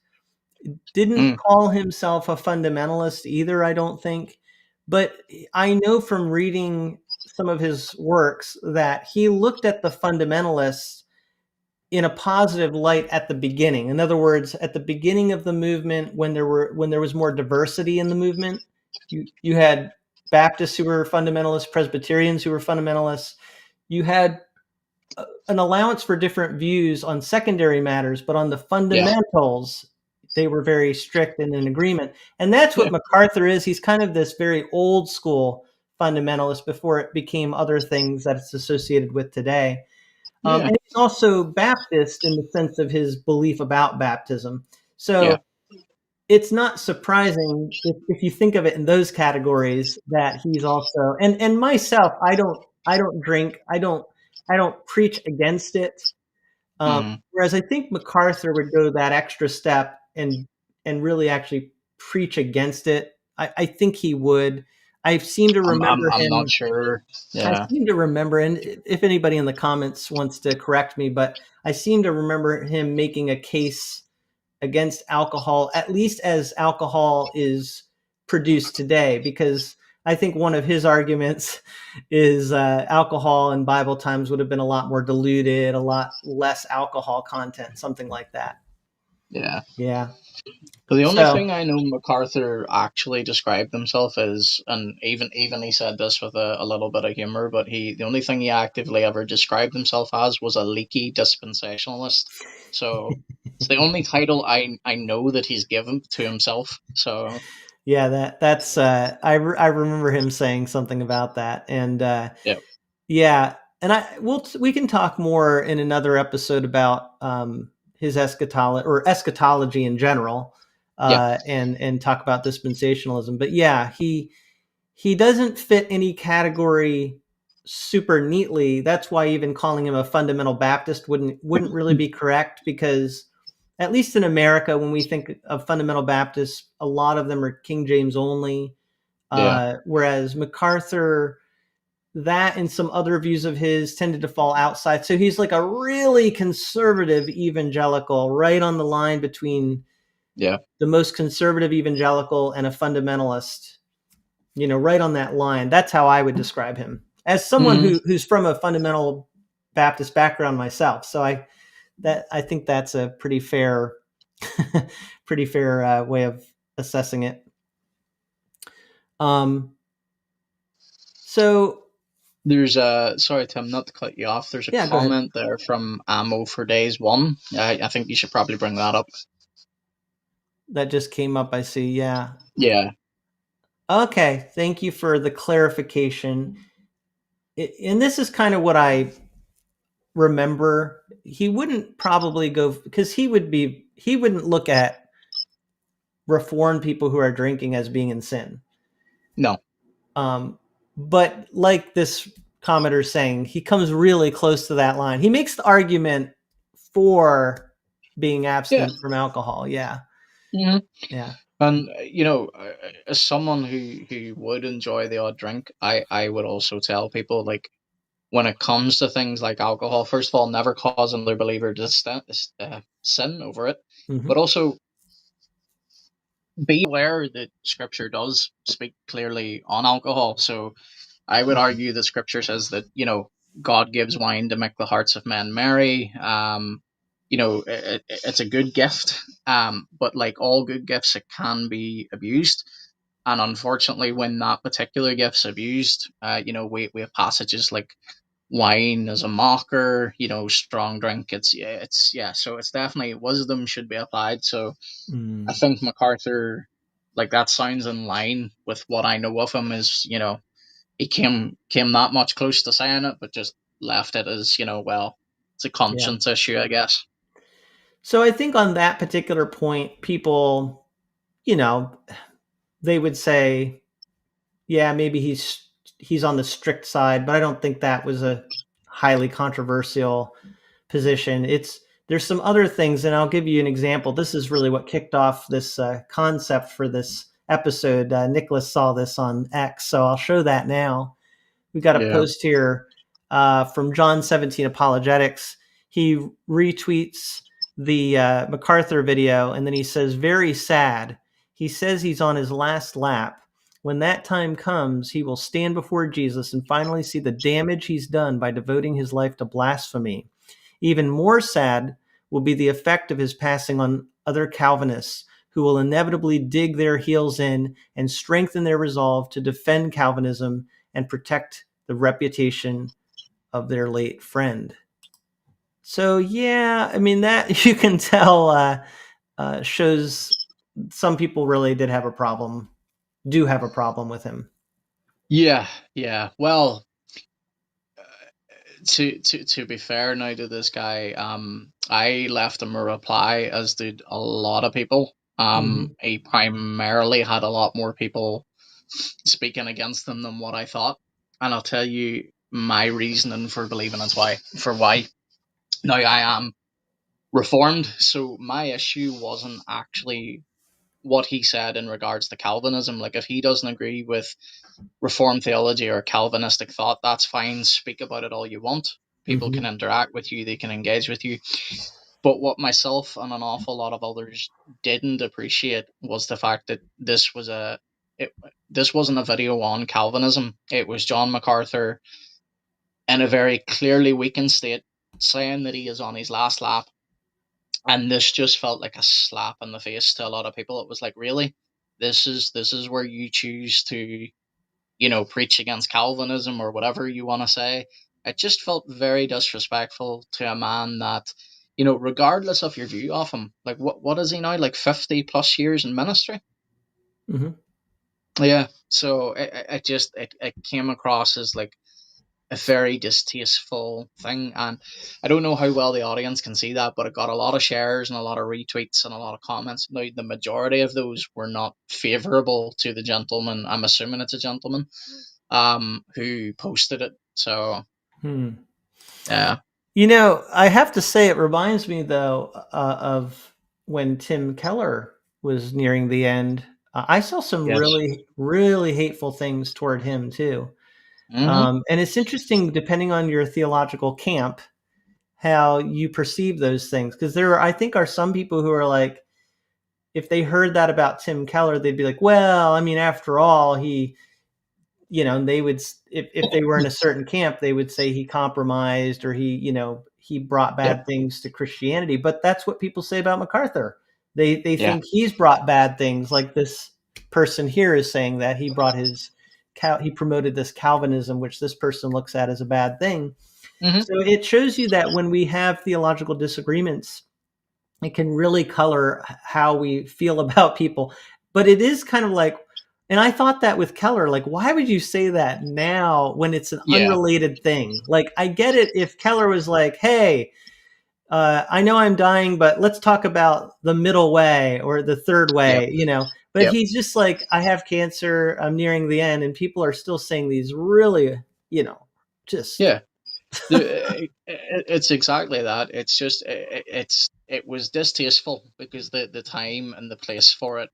didn't Mm, call himself a fundamentalist either, I don't think. But I know from reading some of his works that he looked at the fundamentalists in a positive light at the beginning. In other words, at the beginning of the movement, when there was more diversity in the movement, you had Baptists who were fundamentalists, Presbyterians who were fundamentalists. You had an allowance for different views on secondary matters, but on the fundamentals, they were very strict and in agreement. And that's what MacArthur is. He's kind of this very old school fundamentalist before it became other things that it's associated with today. And he's also Baptist in the sense of his belief about baptism. So it's not surprising if you think of it in those categories that he's also, and myself, I don't drink. I don't preach against it. Whereas I think MacArthur would go that extra step and really actually preach against it. I think he would. I seem to remember I'm him. not sure. I seem to remember, and if anybody in the comments wants to correct me, but I seem to remember him making a case against alcohol, at least as alcohol is produced today, because I think one of his arguments is alcohol in Bible times would have been a lot more diluted, a lot less alcohol content, something like that. Yeah. But the only thing I know MacArthur actually described himself as, and even he said this with a little bit of humor, but the only thing he actively ever described himself as was a leaky dispensationalist. So it's the only title I know that he's given to himself. So that's I remember him saying something about that, and and we can talk more in another episode about his eschatology in general. And talk about dispensationalism. But he doesn't fit any category super neatly. That's why even calling him a fundamental Baptist wouldn't really be correct, because at least in America, when we think of fundamental Baptists, a lot of them are King James only. Whereas MacArthur, that and some other views of his tended to fall outside. So he's like a really conservative evangelical, right on the line between the most conservative evangelical and a fundamentalist, right on that line. That's how I would describe him, as someone who's from a fundamental Baptist background myself. So I think that's a pretty fair way of assessing it. So there's sorry Tim, not to cut you off, there's a comment there from Ammo for Days 1. I think you should probably bring that up. That just came up, I see. Yeah. Okay. Thank you for the clarification. And this is kind of what I remember. He wouldn't probably go, because he wouldn't look at Reformed people who are drinking as being in sin. No. But like this commenter saying, he comes really close to that line. He makes the argument for being abstinent from alcohol. Yeah. And as someone who would enjoy the odd drink, I would also tell people, like, when it comes to things like alcohol, first of all, never cause another believer to sin over it, but also be aware that Scripture does speak clearly on alcohol. So I would argue that Scripture says that God gives wine to make the hearts of men merry. It's a good gift, but like all good gifts, it can be abused. And unfortunately, when that particular gift's abused, we have passages like wine as a mocker, strong drink. So it's definitely, wisdom should be applied. So I think MacArthur, like, that sounds in line with what I know of him. Is he came that much close to saying it, but just left it as it's a conscience issue, I guess. So I think on that particular point, people, they would say, maybe he's on the strict side, but I don't think that was a highly controversial position. There's some other things, and I'll give you an example. This is really what kicked off this concept for this episode. Nicholas saw this on X, so I'll show that now. We got a post here from John 17 Apologetics. He retweets the MacArthur video, and then he says, very sad. He says he's on his last lap. When that time comes, he will stand before Jesus and finally see the damage he's done by devoting his life to blasphemy. Even more sad will be the effect of his passing on other Calvinists, who will inevitably dig their heels in and strengthen their resolve to defend Calvinism and protect the reputation of their late friend. So yeah, I mean that you can tell shows some people really do have a problem with him. Yeah, yeah. Well, to be fair now to this guy, I left him a reply, as did a lot of people. Mm-hmm. He primarily had a lot more people speaking against him than what I thought, and I'll tell you my reasoning for believing it's why. Now I am reformed, so my issue wasn't actually what he said in regards to Calvinism. Like, if he doesn't agree with Reformed theology or Calvinistic thought, that's fine. Speak about it all you want. People Mm-hmm. can interact with you, they can engage with you. But what myself and an awful lot of others didn't appreciate was the fact that it, this wasn't a video on Calvinism. It was John MacArthur in a very clearly weakened state, saying that he is on his last lap. And this just felt like a slap in the face to a lot of people. It was like, really, this is where you choose to, preach against Calvinism or whatever you want to say. It just felt very disrespectful to a man that, regardless of your view of him, like, what is he now, like 50 plus years in ministry? Mm-hmm. Yeah. So it came across as like a very distasteful thing, and I don't know how well the audience can see that, but it got a lot of shares and a lot of retweets and a lot of comments. Now, the majority of those were not favorable to the gentleman. I'm assuming it's a gentleman who posted it. So Hmm. yeah. I have to say, it reminds me though of when Tim Keller was nearing the end. I saw some Yes. really, really hateful things toward him too. Mm-hmm. And it's interesting, depending on your theological camp, how you perceive those things. Because I think, are some people who are like, if they heard that about Tim Keller, they'd be like, well, I mean, after all, they would, if they were in a certain camp, they would say he compromised, or he brought Yep. bad things to Christianity. But that's what people say about MacArthur. They Yeah. think he's brought bad things, like this person here is saying that he promoted this Calvinism, which this person looks at as a bad thing. Mm-hmm. So it shows you that when we have theological disagreements, it can really color how we feel about people. But it is kind of like, and I thought that with Keller, like, why would you say that now when it's an Yeah. unrelated thing? Like, I get it if Keller was like, hey, I know I'm dying, but let's talk about the middle way or the third Yep. way. But Yep. he's just like, I have cancer, I'm nearing the end, and people are still saying these really, just. Yeah. It's exactly that. It's just it was distasteful because the time and the place for it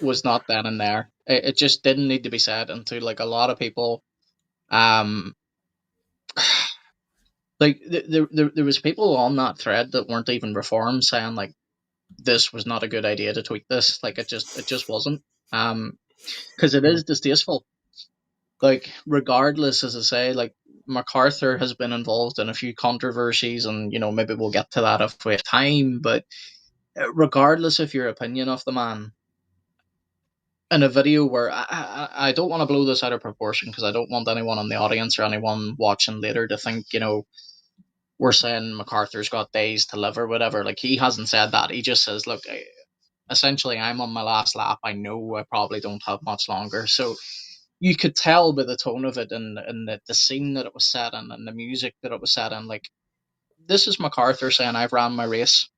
was not then and there. It just didn't need to be said. And to, like, a lot of people, um, like, there was people on that thread that weren't even reformed saying, like, this was not a good idea to tweet this. Like, it just wasn't. Because it Yeah. is distasteful. Like, regardless, as I say, like, MacArthur has been involved in a few controversies, and maybe we'll get to that if we have time. But regardless of your opinion of the man, in a video where I don't want to blow this out of proportion, because I don't want anyone in the audience or anyone watching later to think, we're saying MacArthur's got days to live or whatever. Like, he hasn't said that. He just says, look, essentially, I'm on my last lap. I know I probably don't have much longer. So you could tell by the tone of it, and the scene that it was set in, and the music that it was set in. Like, this is MacArthur saying, I've ran my race.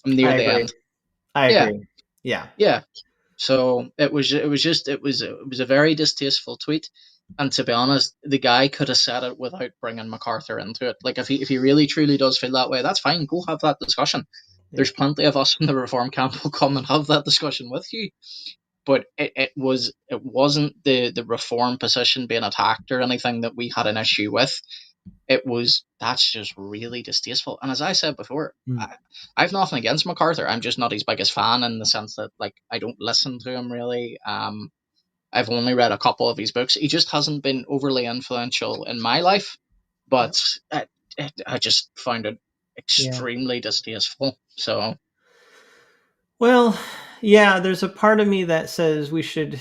I'm near I the agree. end. I Yeah. agree. Yeah. Yeah. So it was a very distasteful tweet, and to be honest, the guy could have said it without bringing MacArthur into it. Like, if he really truly does feel that way, that's fine. Go have that discussion. Yeah. There's plenty of us in the reform camp who'll come and have that discussion with you. But it wasn't the reform position being attacked or anything that we had an issue with. That's just really distasteful. And as I said before, Mm. I've nothing against MacArthur. I'm just not his biggest fan, in the sense that, like, I don't listen to him really. I've only read a couple of his books. He just hasn't been overly influential in my life. Yep. But I just found it Yeah. extremely distasteful. So Well, yeah, there's a part of me that says we should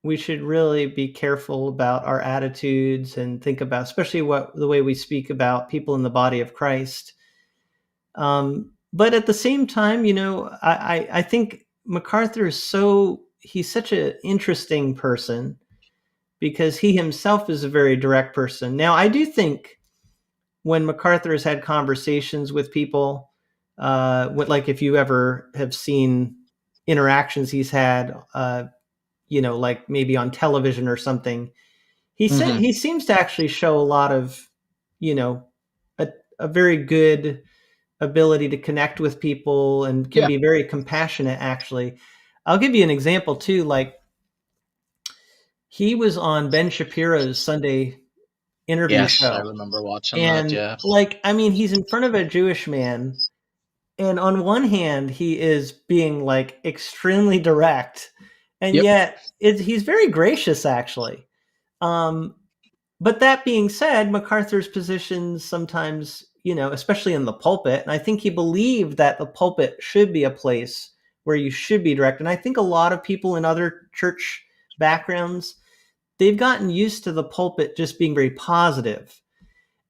we should really be careful about our attitudes and think about, especially the way we speak about people in the body of Christ. But at the same time, I think MacArthur he's such an interesting person because he himself is a very direct person. Now, I do think when MacArthur has had conversations with people, like if you ever have seen interactions he's had, like maybe on television or something, he seems to actually show a lot of, a very good ability to connect with people and can be very compassionate. Actually, I'll give you an example too. Like he was on Ben Shapiro's Sunday interview Yes, I show, remember watching that. and Yeah. he's in front of a Jewish man, and on one hand he is being like extremely direct, and yet he's very gracious actually. But that being said, MacArthur's positions sometimes, especially in the pulpit, and I think he believed that the pulpit should be a place where you should be direct. And I think a lot of people in other church backgrounds, they've gotten used to the pulpit just being very positive.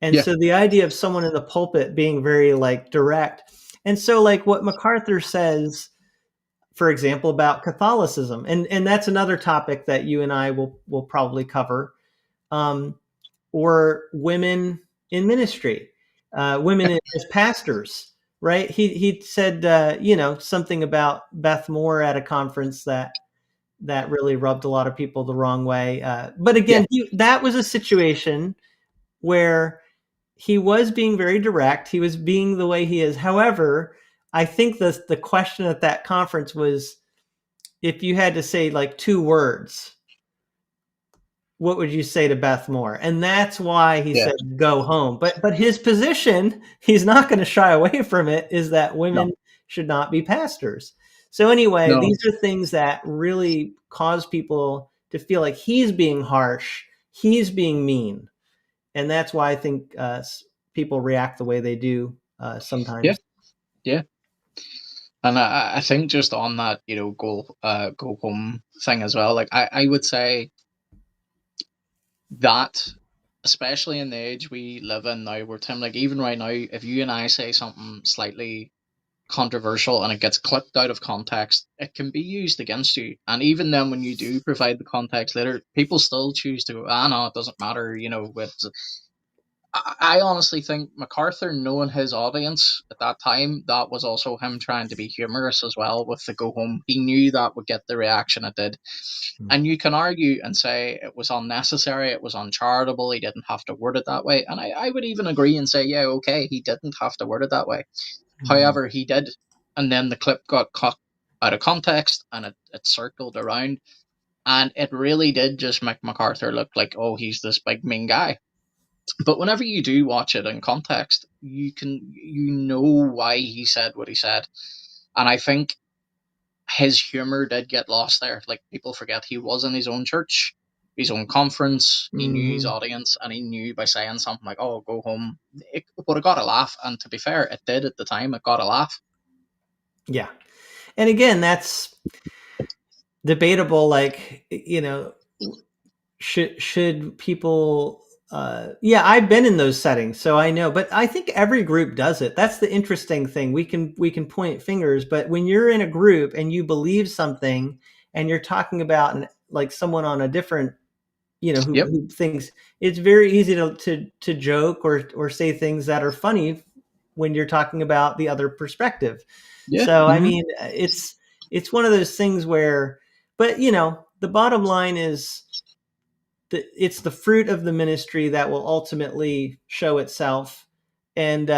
And so the idea of someone in the pulpit being very like direct. And so like what MacArthur says, for example, about Catholicism, and that's another topic that you and I will probably cover, or women in ministry, women as pastors, right? He said, something about Beth Moore at a conference that really rubbed a lot of people the wrong way. But again, that was a situation where he was being very direct. He was being the way he is. However, I think the question at that conference was, if you had to say like 2 words, what would you say to Beth Moore? And that's why he said, go home. But his position, he's not going to shy away from it, is that women should not be pastors. So anyway, these are things that really cause people to feel like he's being harsh, he's being mean. And that's why I think people react the way they do sometimes. Yeah. And I think just on that, go home thing as well. Like I would say that, especially in the age we live in now, where Tim, like even right now, if you and I say something slightly controversial and it gets clipped out of context, it can be used against you. And even then, when you do provide the context later, people still choose to go, no, it doesn't matter. I honestly think MacArthur, knowing his audience at that time, that was also him trying to be humorous as well with the go home. He knew that would get the reaction it did. And you can argue and say it was unnecessary, it was uncharitable, he didn't have to word it that way. And I would even agree and say, yeah, okay, he didn't have to word it that way. However, he did. And then the clip got cut out of context and it circled around. And it really did just make MacArthur look like, oh, he's this big mean guy. But whenever you do watch it in context, you know why he said what he said. And I think his humor did get lost there. Like, people forget he was in his own church, his own conference. He knew his audience, and he knew by saying something like, oh, go home, it would have got a laugh. And to be fair, it did at the time. It got a laugh. Yeah. And again, that's debatable. Like, should people, I've been in those settings, so I know, but I think every group does it. That's the interesting thing. We can point fingers, but when you're in a group and you believe something and you're talking about like someone on a different, who thinks, it's very easy to joke or say things that are funny when you're talking about the other perspective. So, I mean, it's one of those things where, but the bottom line is, it's the fruit of the ministry that will ultimately show itself, and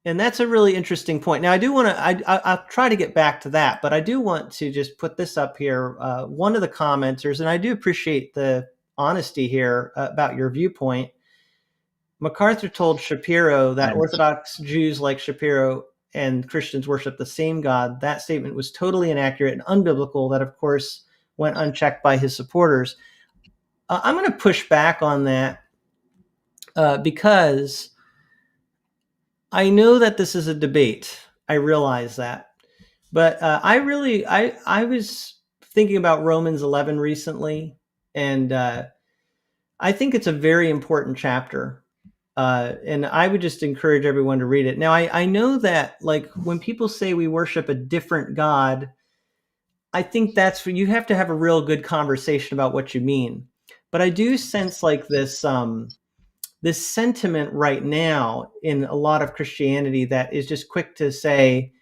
that's a really interesting point. Now, I do want to, I'll try to get back to that, but I do want to just put this up here. One of the commenters, and I do appreciate the honesty here about your viewpoint. MacArthur told Shapiro that Orthodox Jews like Shapiro and Christians worship the same God. That statement was totally inaccurate and unbiblical. That, of course, went unchecked by his supporters. I'm going to push back on that because I know that this is a debate. I realize that. But I was thinking about Romans 11 recently, and I think it's a very important chapter. And I would just encourage everyone to read it. Now, I know that like when people say we worship a different God, I think that's where you have to have a real good conversation about what you mean. But I do sense like this sentiment right now in a lot of Christianity that is just quick to say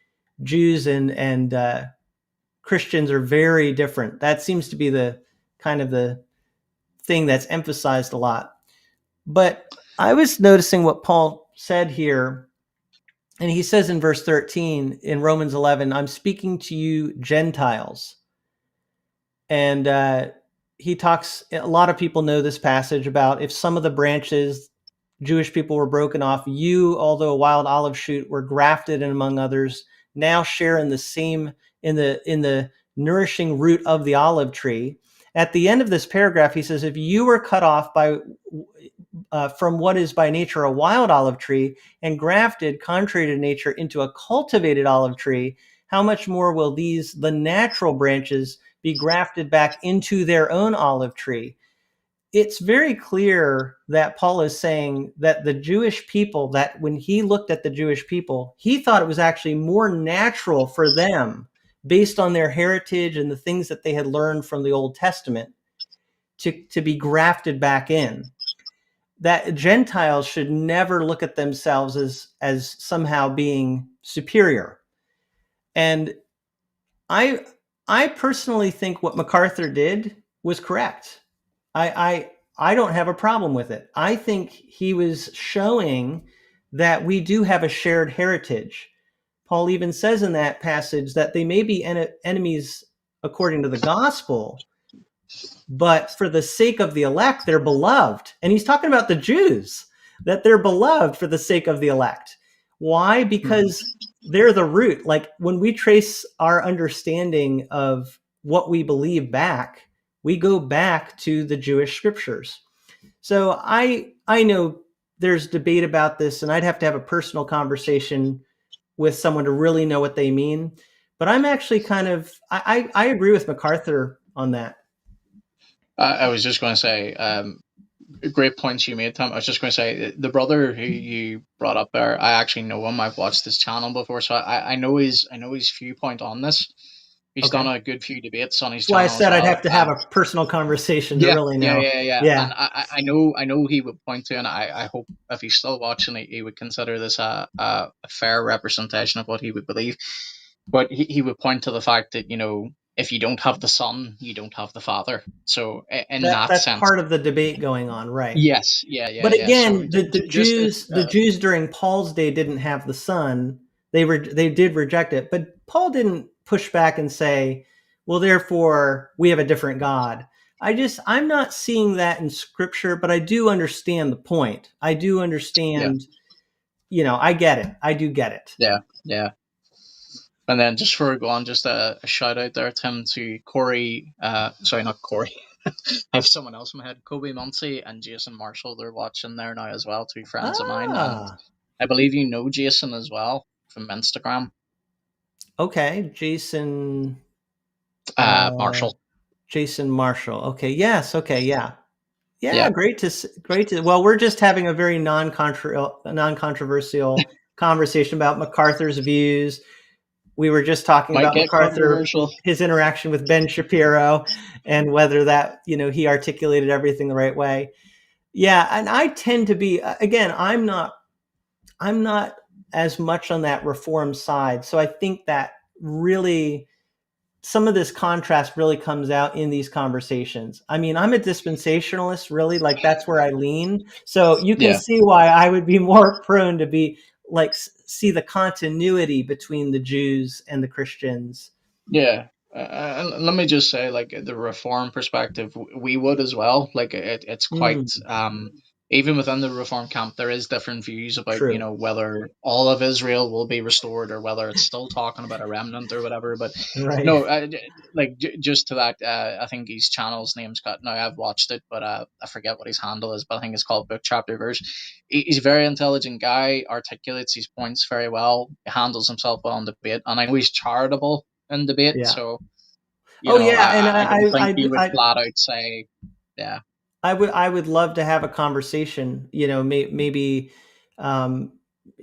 Jews and Christians are very different. That seems to be the kind of the thing that's emphasized a lot. But I was noticing what Paul said here, and he says in verse 13 in Romans 11, I'm speaking to you Gentiles. And he talks, a lot of people know this passage about if some of the branches, Jewish people were broken off, you, although a wild olive shoot, were grafted in among others, now share in the same, in the nourishing root of the olive tree. At the end of this paragraph, he says, if you were cut off from what is by nature a wild olive tree and grafted contrary to nature into a cultivated olive tree, how much more will these, the natural branches, be grafted back into their own olive tree? It's very clear that Paul is saying that the Jewish people, that when he looked at the Jewish people, he thought it was actually more natural for them, based on their heritage and the things that they had learned from the Old Testament, to be grafted back in. That Gentiles should never look at themselves as somehow being superior. And I personally think what MacArthur did was correct. I don't have a problem with it. I think he was showing that we do have a shared heritage. Paul even says in that passage that they may be enemies according to the gospel, but for the sake of the elect, they're beloved. And he's talking about the Jews, that they're beloved for the sake of the elect. Why? Because they're the root. Like when we trace our understanding of what we believe back, we go back to the Jewish scriptures. So I know there's debate about this, and I'd have to have a personal conversation with someone to really know what they mean. But I'm actually kind of, I agree with MacArthur on that. I was just going to say, great points you made, Tom. I was just going to say, the brother who you brought up there, I actually know him. I've watched his channel before, so I know his viewpoint on this. He's done a good few debates on his channel. That's why I said I'd have to have a personal conversation to really know. Yeah. And I know he would point to, and I hope if he's still watching, he would consider this a fair representation of what he would believe. But he would point to the fact that, if you don't have the Son, you don't have the Father. So that's sense, part of the debate going on, right? Yes, yeah. But again, so the Jews during Paul's day didn't have the Son. They did reject it, but Paul didn't push back and say, "Well, therefore we have a different God." I'm not seeing that in Scripture, but I do understand the point. I do understand. Yeah. I get it. I do get it. Yeah. And then just before we go on, just a shout out there, Tim, to Corey. Sorry, not Corey. I have someone else in my head. Kobe Muncie and Jason Marshall. They're watching there now as well. Two friends of mine. And I believe you know Jason as well from Instagram. Okay, Jason. Marshall. Jason Marshall. Okay. Yes. Okay. Yeah. Great to. Well, we're just having a very non-controversial conversation about MacArthur's views. We were just talking about MacArthur, his interaction with Ben Shapiro, and whether that, he articulated everything the right way. Yeah. And I tend to be, again, I'm not as much on that reform side. So I think that really some of this contrast really comes out in these conversations. I mean, I'm a dispensationalist, really, like that's where I lean. So you can see why I would be more prone to be like, see the continuity between the Jews and the Christians. Yeah. And let me just say, like, the reform perspective, we would as well. Like, it's quite, even within the reform camp, there is different views about, whether all of Israel will be restored or whether it's still talking about a remnant or whatever. But no, just to that, I think his channel's name's got, now I've watched it, but I forget what his handle is, but I think it's called Book Chapter Verse. He's a very intelligent guy, articulates his points very well, handles himself well in debate, and I know he's charitable in debate. So You Oh know, yeah, and I don't think he would flat out say, yeah. I would love to have a conversation. Maybe um,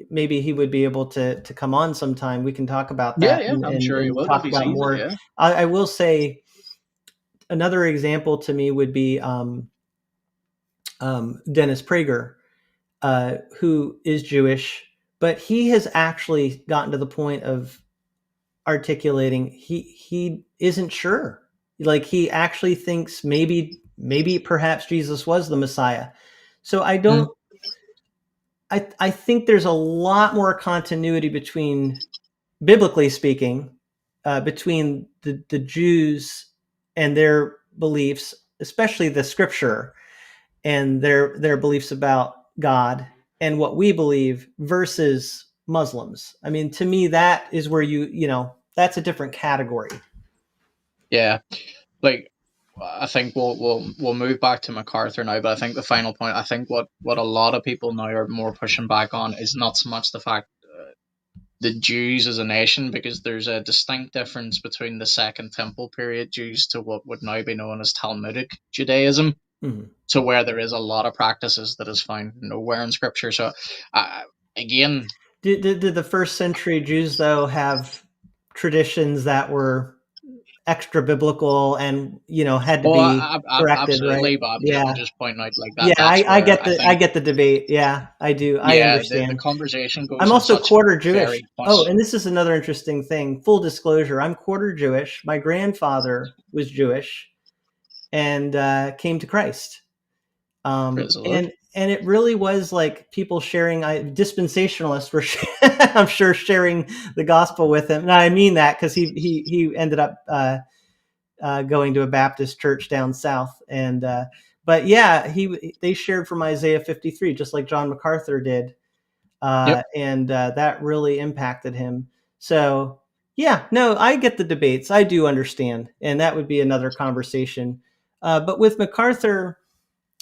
maybe he would be able to come on sometime. We can talk about Yeah, that yeah, and I'm sure he would if talk he about sees it, more. yeah. I will say another example to me would be Dennis Prager, who is Jewish, but he has actually gotten to the point of articulating he isn't sure. Like he actually thinks maybe perhaps Jesus was the Messiah. So I Mm, don't I think there's a lot more continuity between, biblically speaking, between the Jews and their beliefs, especially the scripture and their beliefs about God and what we believe versus Muslims. I mean, to me, that is where that's a different category. yeah. Like, I think we'll move back to MacArthur now, but I think the final point, I think what a lot of people now are more pushing back on is not so much the fact the Jews as a nation, because there's a distinct difference between the Second Temple period Jews to what would now be known as Talmudic Judaism, Mm-hmm. to where there is a lot of practices that is found nowhere in Scripture. So, again, Did the first century Jews though have traditions that were extra biblical and had to well, be corrected, right? absolutely, but I'm Yeah. just pointing out like Yeah, that. That's I where get I I think, get the debate. Yeah, I do. I yeah, the understand. conversation I'm goes in also such quarter Jewish. very Oh, much. and this is another interesting thing. Full disclosure, I'm quarter Jewish. My grandfather was Jewish and came to Christ. Praise the Lord. And it really was like people sharing. Dispensationalists were, I'm sure, sharing the gospel with him. And I mean that because he ended up going to a Baptist church down south. And but yeah, they shared from Isaiah 53, just like John MacArthur did, Yep. and that really impacted him. So yeah, no, I get the debates. I do understand, and that would be another conversation. But with MacArthur,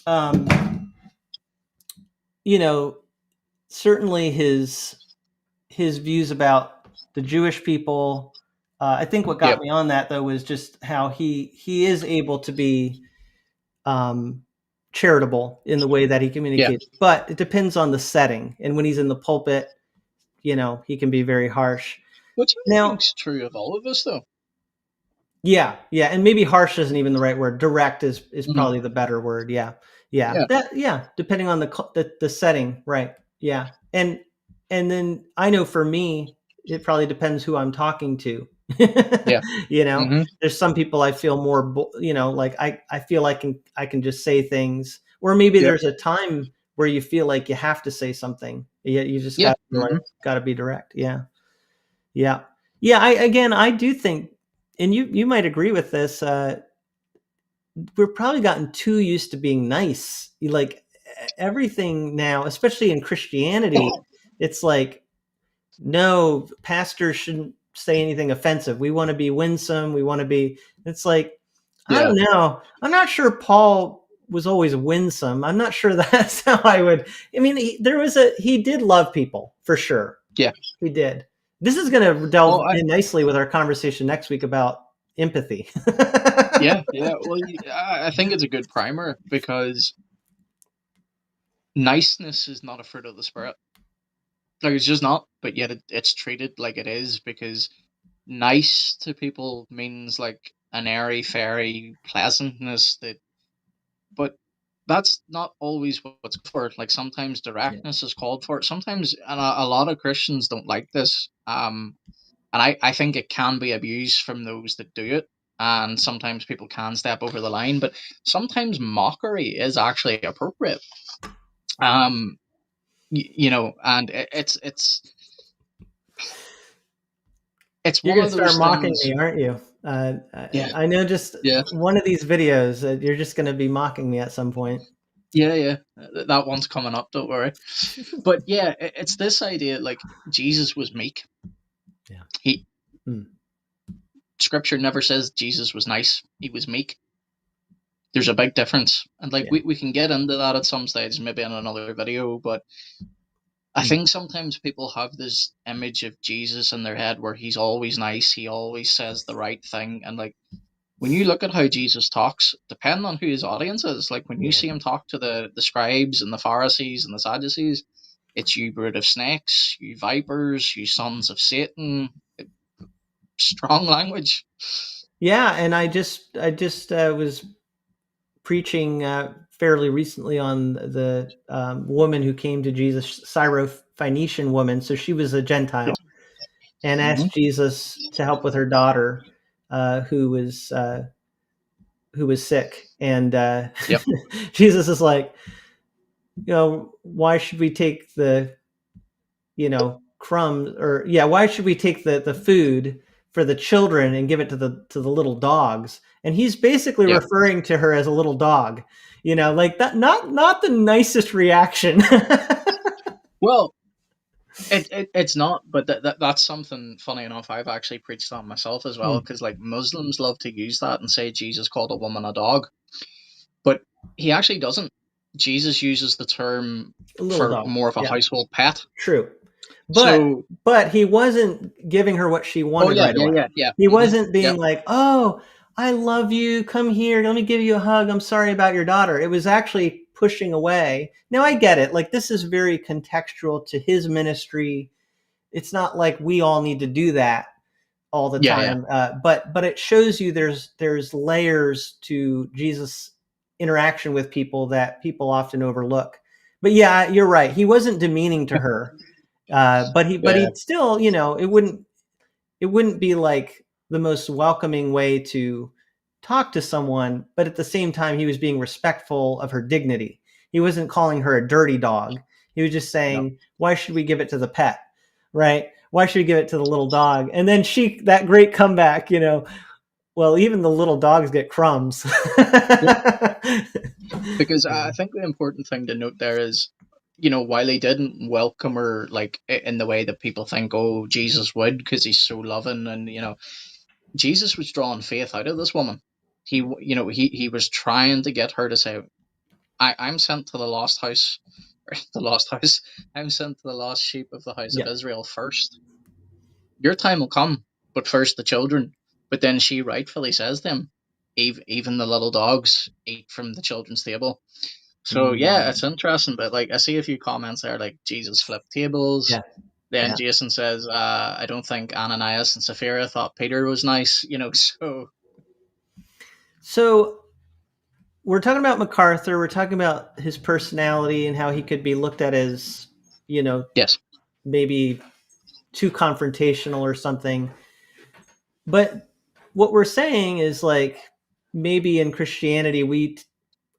um, certainly his views about the Jewish people. I think what got Yep. me on that though was just how he is able to be um, charitable in the way that he Yeah. communicates, but it depends on the setting. And when he's in the pulpit, he can be very harsh. Which I Now, think's true of all of us, though. yeah, and maybe harsh isn't even the right word. Direct is Mhm. probably the better word. Yeah, Yeah. depending on the setting, right? Yeah, and then I know for me, it probably depends who I'm talking to. Yeah. Hmm. There's some people I feel more, like I feel like I can just say things, or maybe Yep. there's a time where you feel like you have to say something. You just Yeah. got to be direct. Yeah. Yeah. I do think, and you might agree with this. We've probably gotten too used to being nice. Like everything now, especially in Christianity, it's like, no, pastors shouldn't say anything offensive. We want to be winsome. We want to be, it's like, I Yeah. don't know. I'm not sure Paul was always winsome. I'm not sure that's how I would, I mean, he did love people for sure. Yeah. He did. This is going to Well, delve in nicely with our conversation next week about empathy. yeah, yeah. Well, I think it's a good primer because niceness is not a fruit of the spirit. Like, it's just not. But yet it's treated like it is, because nice to people means like an airy fairy pleasantness that. But that's not always what's for. Like, sometimes Yeah. directness is called for. Sometimes, and a lot of Christians don't like this. And I think it can be abused from those that do it. And sometimes people can step over the line, but sometimes mockery is actually appropriate. Um, and it's You're one going to of start those mocking things. me, aren't you? Yeah, I know just yeah, one of these videos, you're just going to be mocking me at some point. yeah, yeah. That one's coming up. Don't worry. But yeah, it's this idea, like, Jesus was meek. Yeah. He Hmm. Scripture never says Jesus was nice. He was meek. There's a big difference, and like Yeah. we can get into that at some stage, maybe in another video. But I Hmm. think sometimes people have this image of Jesus in their head where he's always nice, he always says the right thing, and like, when you look at how Jesus talks, depending on who his audience is, like when you see him talk to the scribes and the Pharisees and the Sadducees, it's you brood of snakes, you vipers, you sons of Satan. Strong language. Yeah, and I just was preaching fairly recently on the woman who came to Jesus, Syrophoenician woman. So she was a Gentile and Mm-hmm. asked Jesus to help with her daughter, uh, who was uh, who was sick. And Yep. Jesus is like, why should we take the crumbs, or why should we take the food for the children and give it to the little dogs? And he's basically Yep. referring to her as a little dog, like that. Not the nicest reaction. Well, it's not, but that's something funny enough. I've actually preached on myself as well, because like Muslims love to use that and say Jesus called a woman a dog, but he actually doesn't. Jesus uses the term A little for dog. more of a Yeah, household pet. true. But So, but he wasn't giving her what she oh wanted yeah, right yeah, away. yeah, yeah. He Mm-hmm. wasn't being Yep. like, "Oh, I love you. Come here. Let me give you a hug. I'm sorry about your daughter." It was actually pushing away. Now I get it. Like, this is very contextual to his ministry. It's not like we all need to do that all the Yeah, yeah. time. But it shows you there's layers to Jesus' interaction with people that people often overlook. But yeah, you're right. He wasn't demeaning to her. But Yeah. he'd still, it wouldn't be like the most welcoming way to talk to someone, but at the same time he was being respectful of her dignity. He wasn't calling her a dirty dog. He was just No. saying, why should we give it to the pet? Right? Why should we give it to the little dog? And then that great comeback, well, even the little dogs get crumbs. Because I think the important thing to note there is, while he didn't welcome her like in the way that people think, oh, Jesus would, because he's so loving, and Jesus was drawing faith out of this woman. He was trying to get her to say, I'm sent to the lost house, or the lost house. I'm sent to the lost sheep of the house of Yeah. Israel first. Your time will come, but first the children. But then she rightfully says to him, even the little dogs eat from the children's table. So yeah, it's interesting, but like I see a few comments there, like Jesus flipped tables. Yeah. Then Yeah. Jason says, I don't think Ananias and Sapphira thought Peter was nice, So we're talking about MacArthur. We're talking about his personality and how he could be looked at as, yes. maybe too confrontational or something. But what we're saying is, like, maybe in Christianity,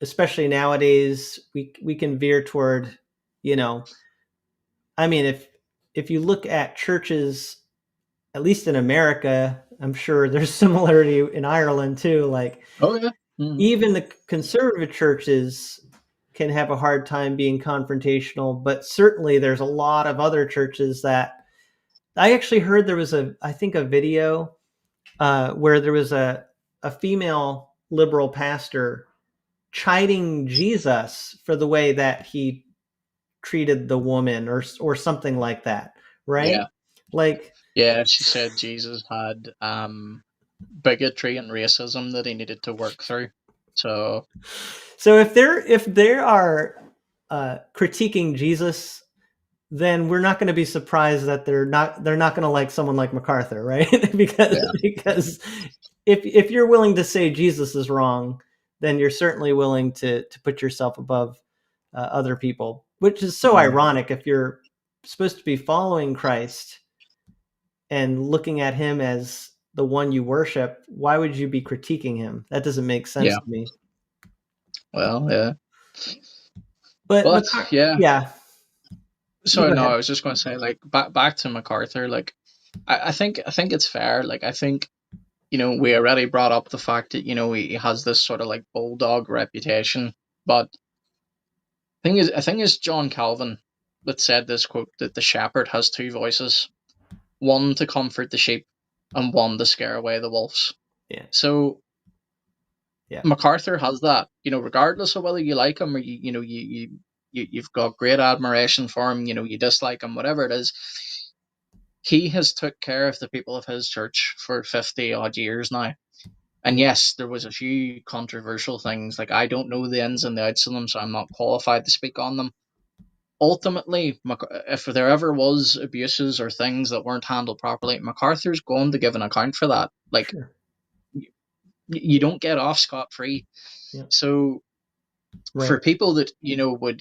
especially nowadays, we can veer toward, I mean, if you look at churches, at least in America, I'm sure there's similarity in Ireland too. Like, Oh yeah. Mm-hmm. even the conservative churches can have a hard time being confrontational, but certainly there's a lot of other churches that I actually heard there was I think a video where there was a female liberal pastor chiding Jesus for the way that he treated the woman, or something like that, right? Yeah. Like, Yeah, she said Jesus had bigotry and racism that he needed to work through. So if they are critiquing Jesus, then we're not going to be surprised that they're not going to like someone like MacArthur, right? because if you're willing to say Jesus is wrong, then you're certainly willing to put yourself above other people, which is so ironic. If you're supposed to be following Christ and looking at him as the one you worship, why would you be critiquing him? That doesn't make sense to me. Well, yeah. But yeah. Yeah. So no, I was just going to say, like, back to MacArthur. Like, I think it's fair. Like, I think we already brought up the fact that he has this sort of like bulldog reputation. But I think it's John Calvin that said this quote, that the shepherd has two voices, one to comfort the sheep and one to scare away the wolves. Yeah. So yeah, MacArthur has that. Regardless of whether you like him or you've got great admiration for him, you dislike him, whatever it is, he has took care of the people of his church for 50 odd years now. And yes, there was a few controversial things. Like, I don't know the ins and the outs of them, so I'm not qualified to speak on them. Ultimately, if there ever was abuses or things that weren't handled properly, MacArthur's going to give an account for that. Like, Sure. you don't get off scot-free. Yeah. So for Right. people that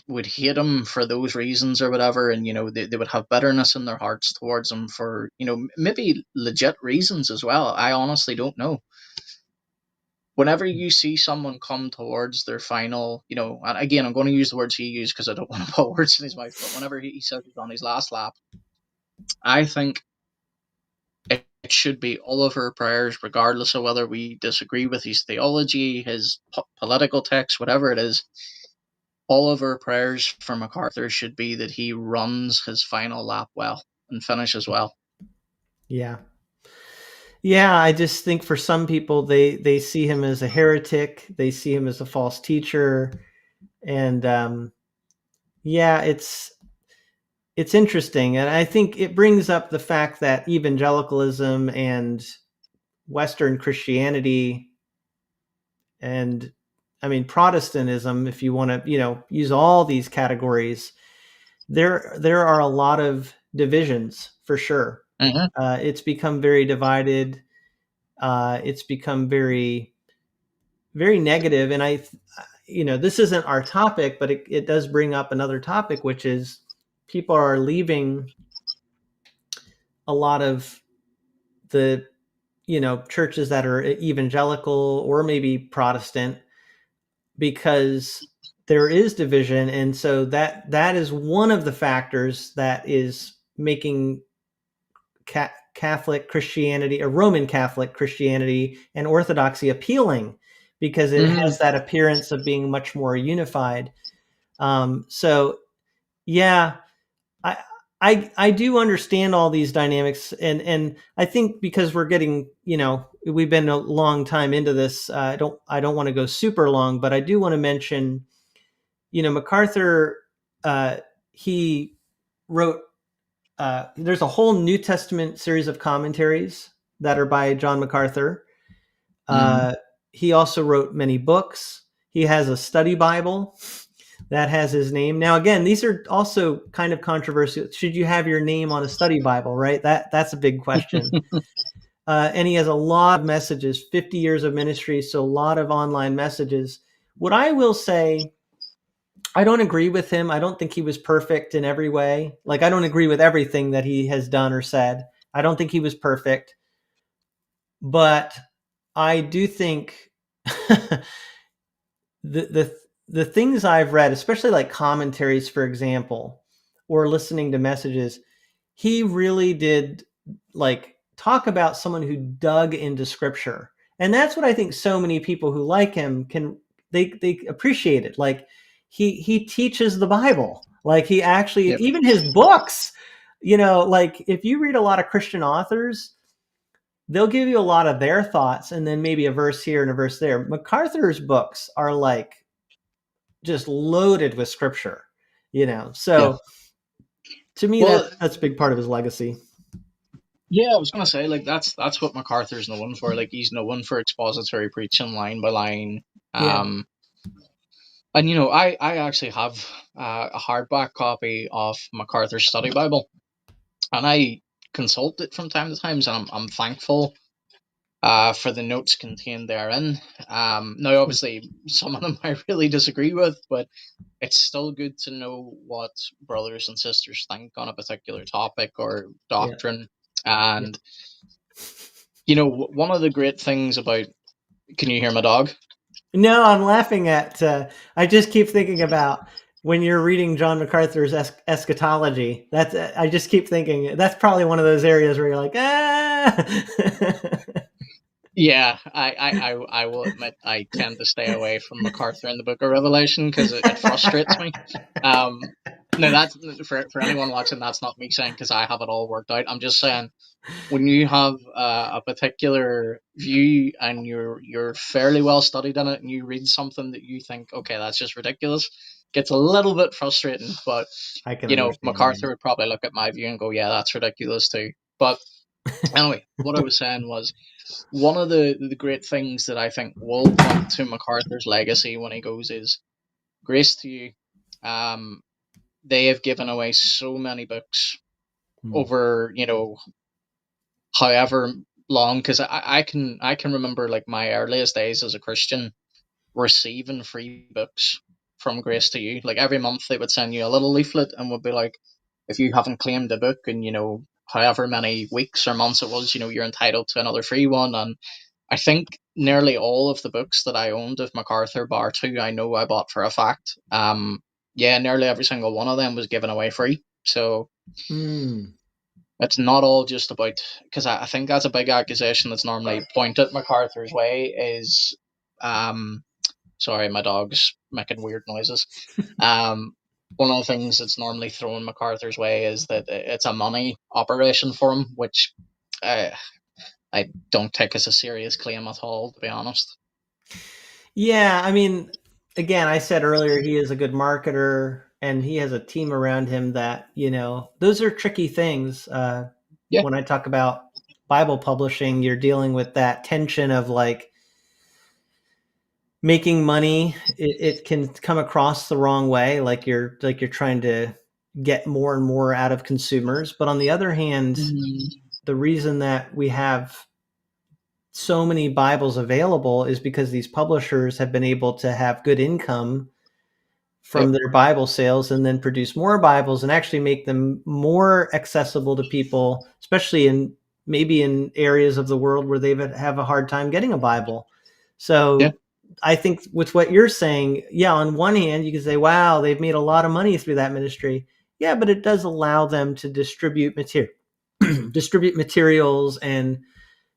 would hate him for those reasons or whatever, and they would have bitterness in their hearts towards him for maybe legit reasons as well, I honestly don't know. Whenever you see someone come towards their final, and again, I'm going to use the words he used because I don't want to put words in his mouth, but whenever he says he's on his last lap, I think it should be all of our prayers, regardless of whether we disagree with his theology, his political text, whatever it is. All of our prayers for MacArthur should be that he runs his final lap well and finishes well. Yeah. Yeah, I just think for some people they see him as a heretic, they see him as a false teacher, and yeah, it's interesting, and I think it brings up the fact that evangelicalism and Western Christianity, and I mean Protestantism, if you want to use all these categories, there are a lot of divisions for sure. Mm-hmm. It's become very divided. It's become very, very negative. And this isn't our topic, but it does bring up another topic, which is people are leaving a lot of the, churches that are evangelical or maybe Protestant because there is division. And so that is one of the factors that is making Catholic Christianity, or Roman Catholic Christianity and Orthodoxy appealing, because it has that appearance of being much more unified. So yeah, I do understand all these dynamics, and I think because we're getting, we've been a long time into this. I don't want to go super long, but I do want to mention, MacArthur. He wrote. There's a whole New Testament series of commentaries that are by John MacArthur. He also wrote many books. He has a study Bible that has his name. Now, again, these are also kind of controversial. Should you have your name on a study Bible, right? That's a big question. And he has a lot of messages, 50 years of ministry, so a lot of online messages. What I will say, I don't agree with him. I don't think he was perfect in every way. Like, I don't agree with everything that he has done or said. I don't think he was perfect. But I do think the things I've read, especially like commentaries, for example, or listening to messages, he really did like talk about someone who dug into scripture. And that's what I think so many people who like him they appreciate it. Like, he teaches the Bible. Like, he actually, Yep. even his books, like if you read a lot of Christian authors, they'll give you a lot of their thoughts and then maybe a verse here and a verse there. MacArthur's books are like just loaded with scripture, so to me, Well, that's a big part of his legacy. yeah, I was gonna say, like, that's what MacArthur's known for. Like, he's known for expository preaching, line by line. Yeah. And I actually have a hardback copy of MacArthur's study Bible, and I consult it from time to time, and I'm thankful for the notes contained therein. Now, obviously, some of them I really disagree with, but it's still good to know what brothers and sisters think on a particular topic or doctrine. And one of the great things about, can you hear my dog? No, I'm laughing at, I just keep thinking about when you're reading John MacArthur's eschatology. I just keep thinking that's probably one of those areas where you're like, Yeah, I will admit I tend to stay away from MacArthur in the Book of Revelation because it frustrates me. No, that's for anyone watching. That's not me saying because I have it all worked out. I'm just saying, when you have a particular view and you're fairly well studied in it, and you read something that you think, okay, that's just ridiculous, gets a little bit frustrating. But I can understand MacArthur that. would probably look at my view and go, yeah, that's ridiculous too. But Anyway, what I was saying was one of the great things that I think will point to MacArthur's legacy when he goes is grace to you. Um, they have given away so many books over, however long, because I can remember like my earliest days as a Christian receiving free books from Grace to You. Like every month they would send you a little leaflet and would be like, if you haven't claimed a book in, however many weeks or months it was, you're entitled to another free one. And I think nearly all of the books that I owned of MacArthur, bar two, I know I bought for a fact. Yeah, nearly every single one of them was given away free. So it's not all just about, because I think that's a big accusation that's normally pointed MacArthur's way is, sorry, my dog's making weird noises. One of the things that's normally thrown MacArthur's way is that it's a money operation for him, which I don't take as a serious claim at all, to be honest. Yeah, I mean, again, I said earlier he is a good marketer and he has a team around him that, those are tricky things. Yeah. When I talk about Bible publishing, you're dealing with that tension of like making money. It can come across the wrong way, like you're trying to get more and more out of consumers. But on the other hand, the reason that we have so many Bibles available is because these publishers have been able to have good income from their Bible sales and then produce more Bibles and actually make them more accessible to people, especially in maybe in areas of the world where they have a hard time getting a Bible. So I think with what you're saying, on one hand, you can say, wow, they've made a lot of money through that ministry. Yeah, but it does allow them to distribute materials and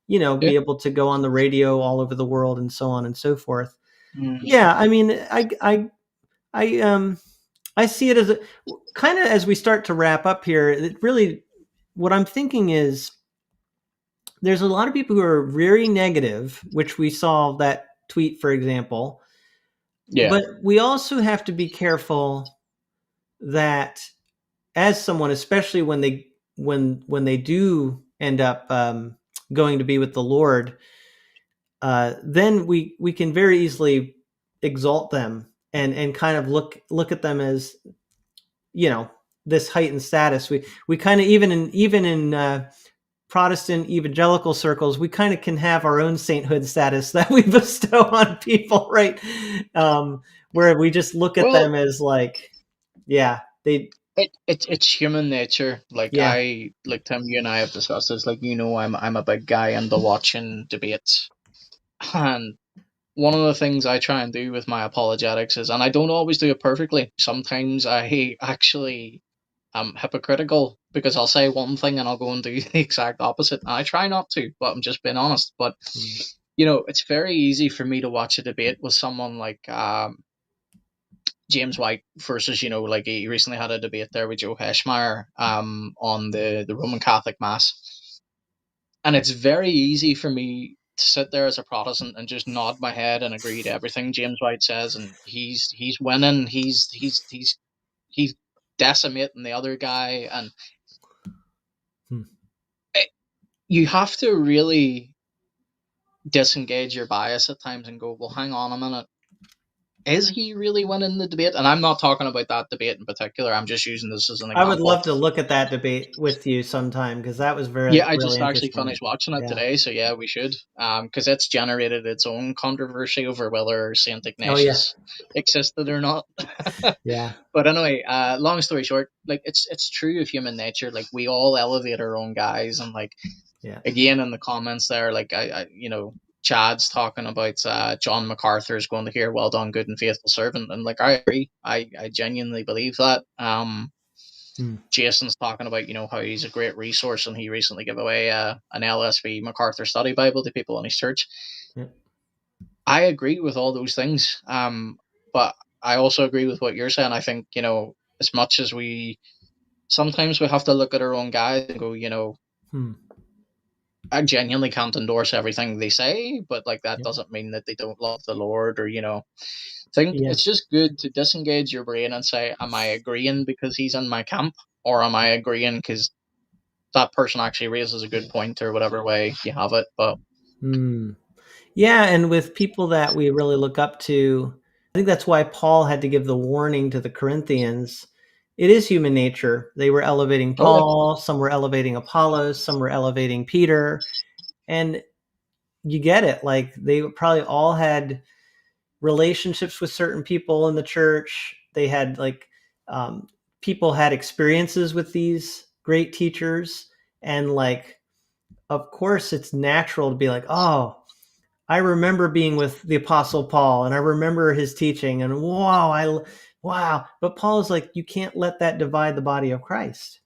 be able to go on the radio all over the world and so on and so forth. Yeah, I mean, I see it as a kind of, as we start to wrap up here, it really, what I'm thinking is there's a lot of people who are very negative, which we saw that tweet, for example. Yeah. But we also have to be careful that as someone, especially when they do end up going to be with the Lord, then we can very easily exalt them and kind of look at them as, this heightened status. We kind of, even in Protestant evangelical circles, we kind of can have our own sainthood status that we bestow on people, right? Where we just look at them as like, it's human nature. Like Tim, you and I have discussed this. Like, I'm a big guy into watching debates, and one of the things I try and do with my apologetics is, and I don't always do it perfectly. Sometimes I actually am hypocritical because I'll say one thing and I'll go and do the exact opposite. And I try not to, but I'm just being honest. But it's very easy for me to watch a debate with someone like James White versus, like he recently had a debate there with Joe Heschmeyer on the Roman Catholic Mass. And it's very easy for me to sit there as a Protestant and just nod my head and agree to everything James White says, and he's winning, he's decimating the other guy, and you have to really disengage your bias at times and go, well, hang on a minute, is he really winning the debate? And I'm not talking about that debate in particular. I'm just using this as an example. I would love to look at that debate with you sometime, because that was I really just actually interesting. finished watching it today, so yeah, we should. Because it's generated its own controversy over whether Saint Ignatius existed or not. But anyway, long story short, like it's true of human nature. Like we all elevate our own guys, and like again in the comments there, like I Chad's talking about John MacArthur's going to hear, well done, good and faithful servant. And like, I agree. I genuinely believe that. Jason's talking about, how he's a great resource, and he recently gave away an LSB MacArthur study Bible to people in his church. I agree with all those things. But I also agree with what you're saying. I think, as much as sometimes we have to look at our own guys and go, I genuinely can't endorse everything they say, but like that doesn't mean that they don't love the Lord, or think it's just good to disengage your brain and say, am I agreeing because he's in my camp, or am I agreeing because that person actually raises a good point, or whatever way you have it. But yeah, and with people that we really look up to, I think that's why Paul had to give the warning to the Corinthians. It is human nature. They were elevating oh yeah, Paul, some were elevating Apollos, some were elevating Peter, and you get it. Like they probably all had relationships with certain people in the church. They had people had experiences with these great teachers, and like, of course, it's natural to be like, oh, I remember being with the Apostle Paul, and I remember his teaching, and wow. But Paul is like, you can't let that divide the body of Christ,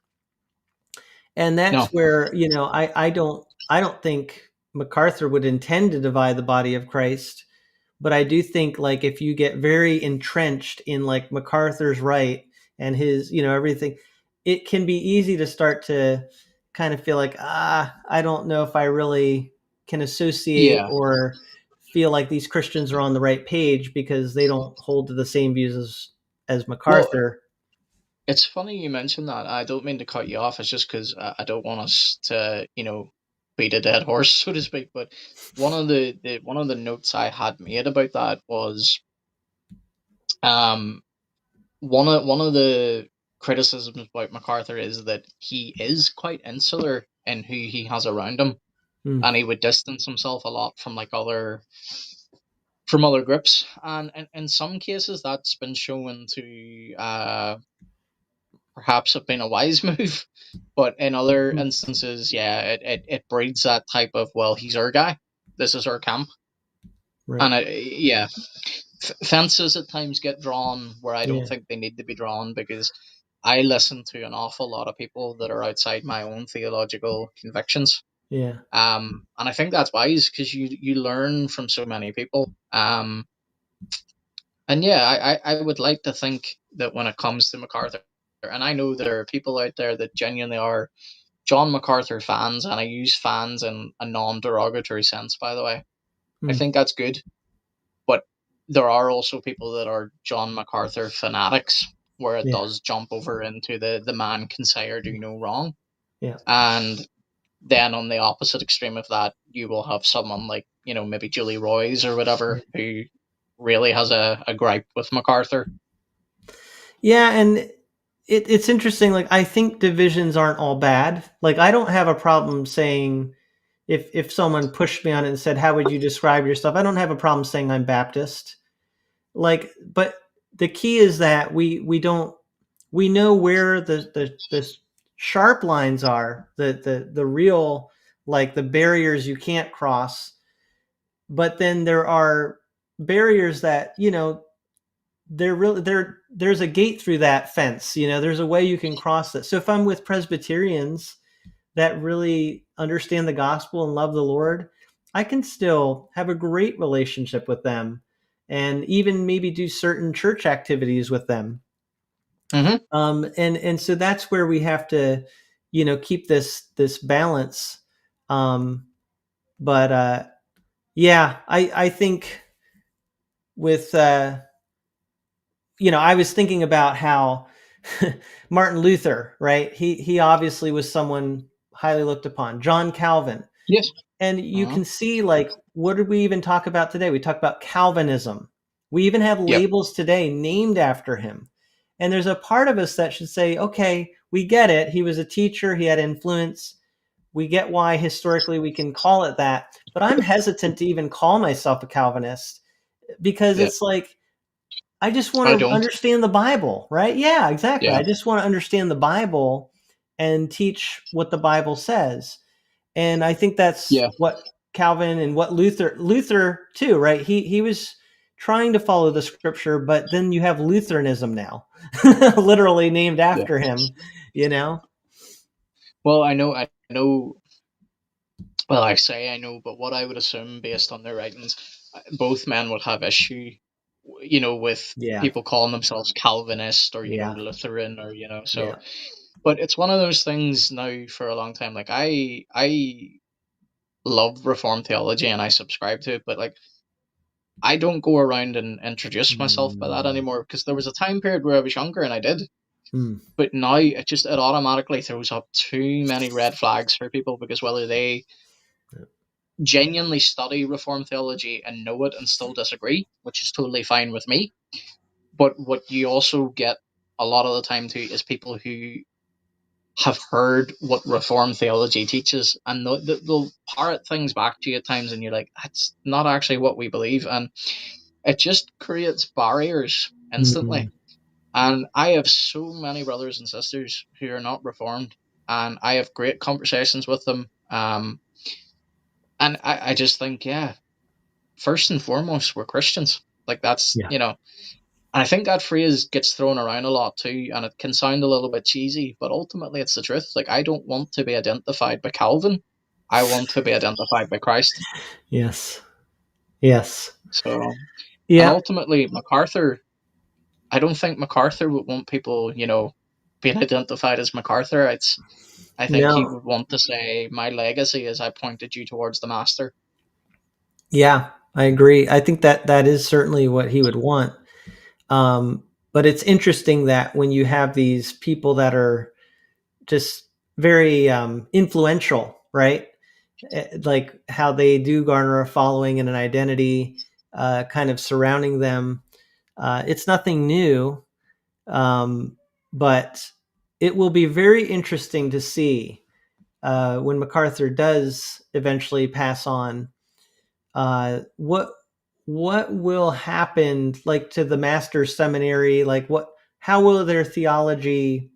and that's no, where I don't think MacArthur would intend to divide the body of Christ. But I do think like if you get very entrenched in like MacArthur's right and his, everything, it can be easy to start to kind of feel like, I don't know if I really can associate yeah. or feel like these Christians are on the right page because they don't hold to the same views as Well, MacArthur. it's funny you mentioned that. I don't mean to cut you off. It's just because I don't want us to, beat a dead horse, so to speak. But one of the notes I had made about that was, um, one of the criticisms about MacArthur is that he is quite insular in who he has around him, Hmm. and he would distance himself a lot from like other groups, and in some cases that's been shown to perhaps have been a wise move, but in other Hmm. instances, yeah, it breeds that type of, well, he's our guy, this is our camp, Right. and yeah, fences at times get drawn where I don't Yeah. think they need to be drawn, because I listen to an awful lot of people that are outside my own theological convictions. Yeah. And I think that's wise, because you learn from so many people. And yeah, I would like to think that when it comes to MacArthur, and I know there are people out there that genuinely are John MacArthur fans, and I use fans in a non-derogatory sense, by the way. I Hmm. think that's good, but there are also people that are John MacArthur fanatics, where it Yeah. does jump over into the man can say or do no wrong. Yeah. And then on the opposite extreme of that, you will have someone like, maybe Julie Roys or whatever, who really has a gripe with MacArthur. Yeah, and it's interesting. Like, I think divisions aren't all bad. Like, I don't have a problem saying if someone pushed me on it and said, "How would you describe yourself?" I don't have a problem saying I'm Baptist. Like, but the key is that we know where the sharp lines are, the real, like, the barriers you can't cross. But then there are barriers that there's a gate through that fence. There's a way you can cross it. So if I'm with Presbyterians that really understand the gospel and love the Lord, I can still have a great relationship with them and even maybe do certain church activities with them. Mm-hmm. And so that's where we have to keep this balance. But yeah, I think with I was thinking about how Martin Luther, right? He obviously was someone highly looked upon. John Calvin. Yes. And you Uh-huh. can see, like, what did we even talk about today? We talked about Calvinism. We even have Yeah. labels today named after him. And there's a part of us that should say, okay, we get it. He was a teacher. He had influence. We get why historically we can call it that. But I'm hesitant to even call myself a Calvinist because Yeah. it's like, I just want I to don't. understand the Bible, right? Yeah, exactly. Yeah. I just want to understand the Bible and teach what the Bible says. And I think that's Yeah. what Calvin and what Luther too, right? He was trying to follow the scripture, but then you have Lutheranism now, literally named Yeah. after him, you know? Well, I know. Well, I say I know, but what I would assume based on their writings, both men would have issue, with Yeah. people calling themselves Calvinist or Yeah. Lutheran, or so. Yeah. But it's one of those things now for a long time. Like I love Reformed theology and I subscribe to it, but like I don't go around and introduce myself by that Mm. anymore, because there was a time period where I was younger and I did. But now it automatically throws up too many red flags for people, because whether they genuinely study Reformed theology and know it and still disagree, which is totally fine with me. But what you also get a lot of the time too is people who have heard what Reformed theology teaches, and they'll parrot things back to you at times, and you're like, that's not actually what we believe. And it just creates barriers instantly. And I have so many brothers and sisters who are not Reformed, and I have great conversations with them. And I just think, yeah, first and foremost, we're Christians. Like, that's, Yeah. and I think that phrase gets thrown around a lot too, and it can sound a little bit cheesy, but ultimately it's the truth. Like, I don't want to be identified by Calvin. I want to be identified by Christ. Yes. Yes. So, and Yeah. ultimately, MacArthur, I don't think MacArthur would want people, being identified as MacArthur. I think he No. would want to say, my legacy is I pointed you towards the master. Yeah, I agree. I think that is certainly what he would want. But it's interesting that when you have these people that are just very influential, right? Like how they do garner a following and an identity kind of surrounding them. It's nothing new, but it will be very interesting to see when MacArthur does eventually pass on. What will happen, like, to the master's seminary? Like, how will their theology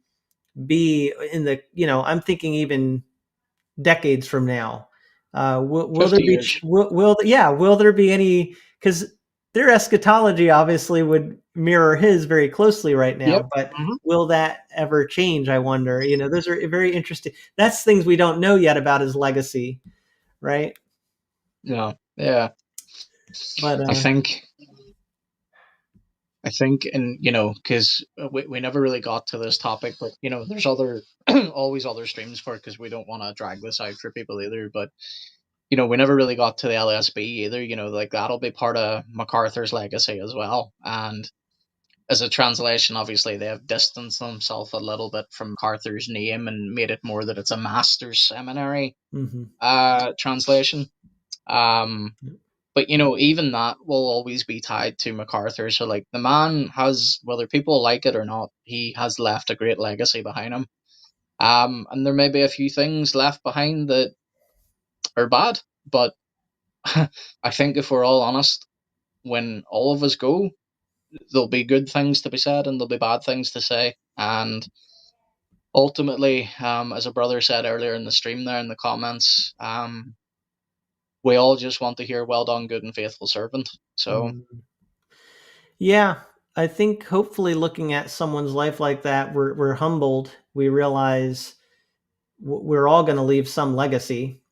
be in the, I'm thinking even decades from now? Will there 50 be years. will there be any, because their eschatology obviously would mirror his very closely right now, Yep. but Mm-hmm. will that ever change? I wonder. Those are very interesting. That's things we don't know yet about his legacy, right? Yeah. Yeah. But I think, and because we never really got to this topic, but there's always other streams for it, because we don't want to drag this out for people either. But we never really got to the LSB either. Like, that'll be part of MacArthur's legacy as well. And as a translation, obviously they have distanced themselves a little bit from MacArthur's name and made it more that it's a master's seminary translation. But even that will always be tied to MacArthur. So, like, the man has, whether people like it or not, he has left a great legacy behind him. And there may be a few things left behind that are bad, but I think if we're all honest, when all of us go, there'll be good things to be said and there'll be bad things to say. And ultimately, as a brother said earlier in the stream there in the comments, we all just want to hear, well done, good and faithful servant. So, yeah, I think hopefully looking at someone's life like that, we're humbled. We realize we're all going to leave some legacy.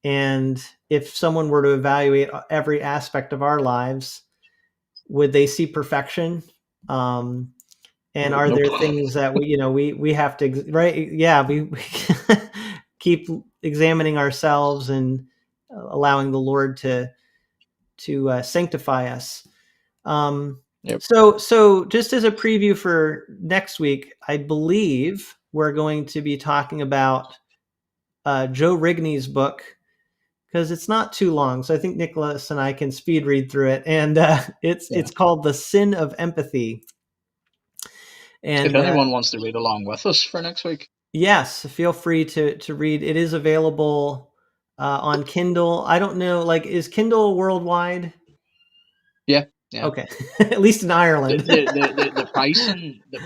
And if someone were to evaluate every aspect of our lives, would they see perfection? And are nope. there things that we have to, right? Yeah, we keep examining ourselves and allowing the Lord to sanctify us. Yep. So just as a preview for next week, I believe we're going to be talking about Joe Rigney's book, because it's not too long. So I think Nicholas and I can speed read through it. And it's called The Sin of Empathy. And If anyone wants to read along with us for next week, yes, feel free to read. It is available on Kindle. I don't know, like, is Kindle worldwide? yeah. Okay, at least in Ireland. The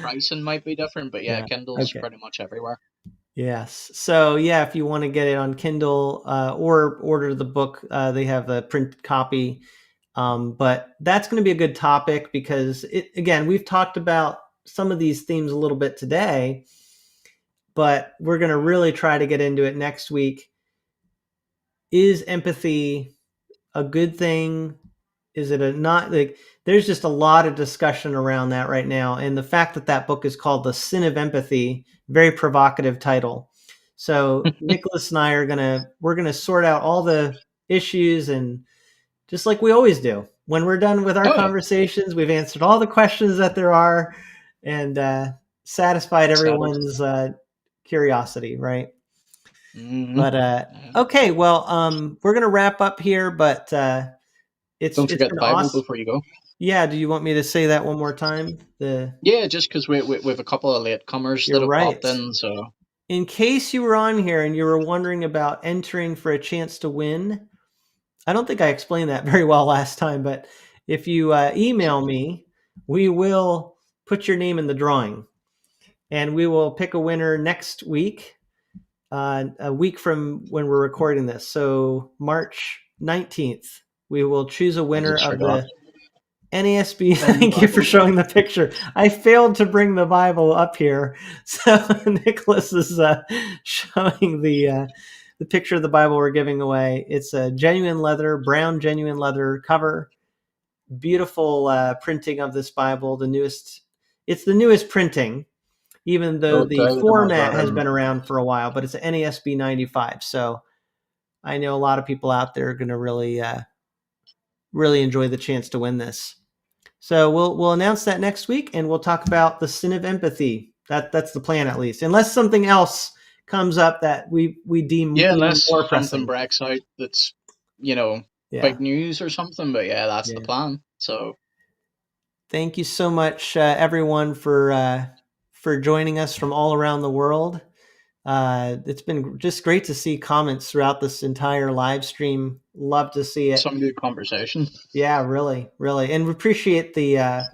pricing might be different, but yeah, Kindle's okay. pretty much everywhere. Yes. So yeah, if you want to get it on Kindle or order the book, they have the print copy. But that's going to be a good topic, because again, we've talked about some of these themes a little bit today, but we're going to really try to get into it next week. Is empathy a good thing? Is it not? Like, there's just a lot of discussion around that right now. And the fact that that book is called The Sin of Empathy, very provocative title. So Nicholas and I we're going to sort out all the issues, and just like we always do, when we're done with our conversations, we've answered all the questions that there are. And satisfied everyone's curiosity, right? Mm-hmm. But okay, well, we're gonna wrap up here, but it's Don't forget been the Bible awesome. before you go. Yeah, do you want me to say that one more time? Yeah, just because we have a couple of latecomers You're that have right. popped in, so In case you were on here and you were wondering about entering for a chance to win, I don't think I explained that very well last time, but if you email me, we will put your name in the drawing, and we will pick a winner next week, a week from when we're recording this. So March 19th, we will choose a winner of the NASB. Thank you for showing the picture. I failed to bring the Bible up here, so Nicholas is showing the picture of the Bible we're giving away. It's a genuine leather, brown genuine leather cover. Beautiful printing of this Bible. It's the newest printing, even though the format has been around for a while. But it's an NASB 95. So I know a lot of people out there are going to really enjoy the chance to win this. So we'll announce that next week, and we'll talk about the sin of empathy. That's the plan, at least, unless something else comes up that we deem unless more something pressing. breaks out that's big news or something. But yeah, that's the plan. So thank you so much, everyone, for joining us from all around the world. It's been just great to see comments throughout this entire live stream. Love to see it. Some good conversation. Yeah, really, and we appreciate the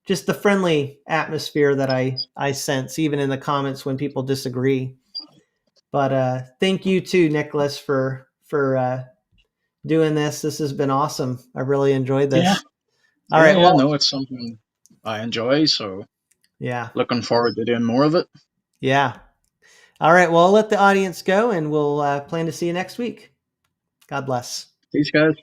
just the friendly atmosphere that I sense, even in the comments when people disagree. But thank you too, Nicholas, for doing this. This has been awesome. I really enjoyed this. Yeah. All right. Well, no, it's something I enjoy. So yeah, looking forward to doing more of it. Yeah. All right. Well, I'll let the audience go, and we'll plan to see you next week. God bless. Peace, guys.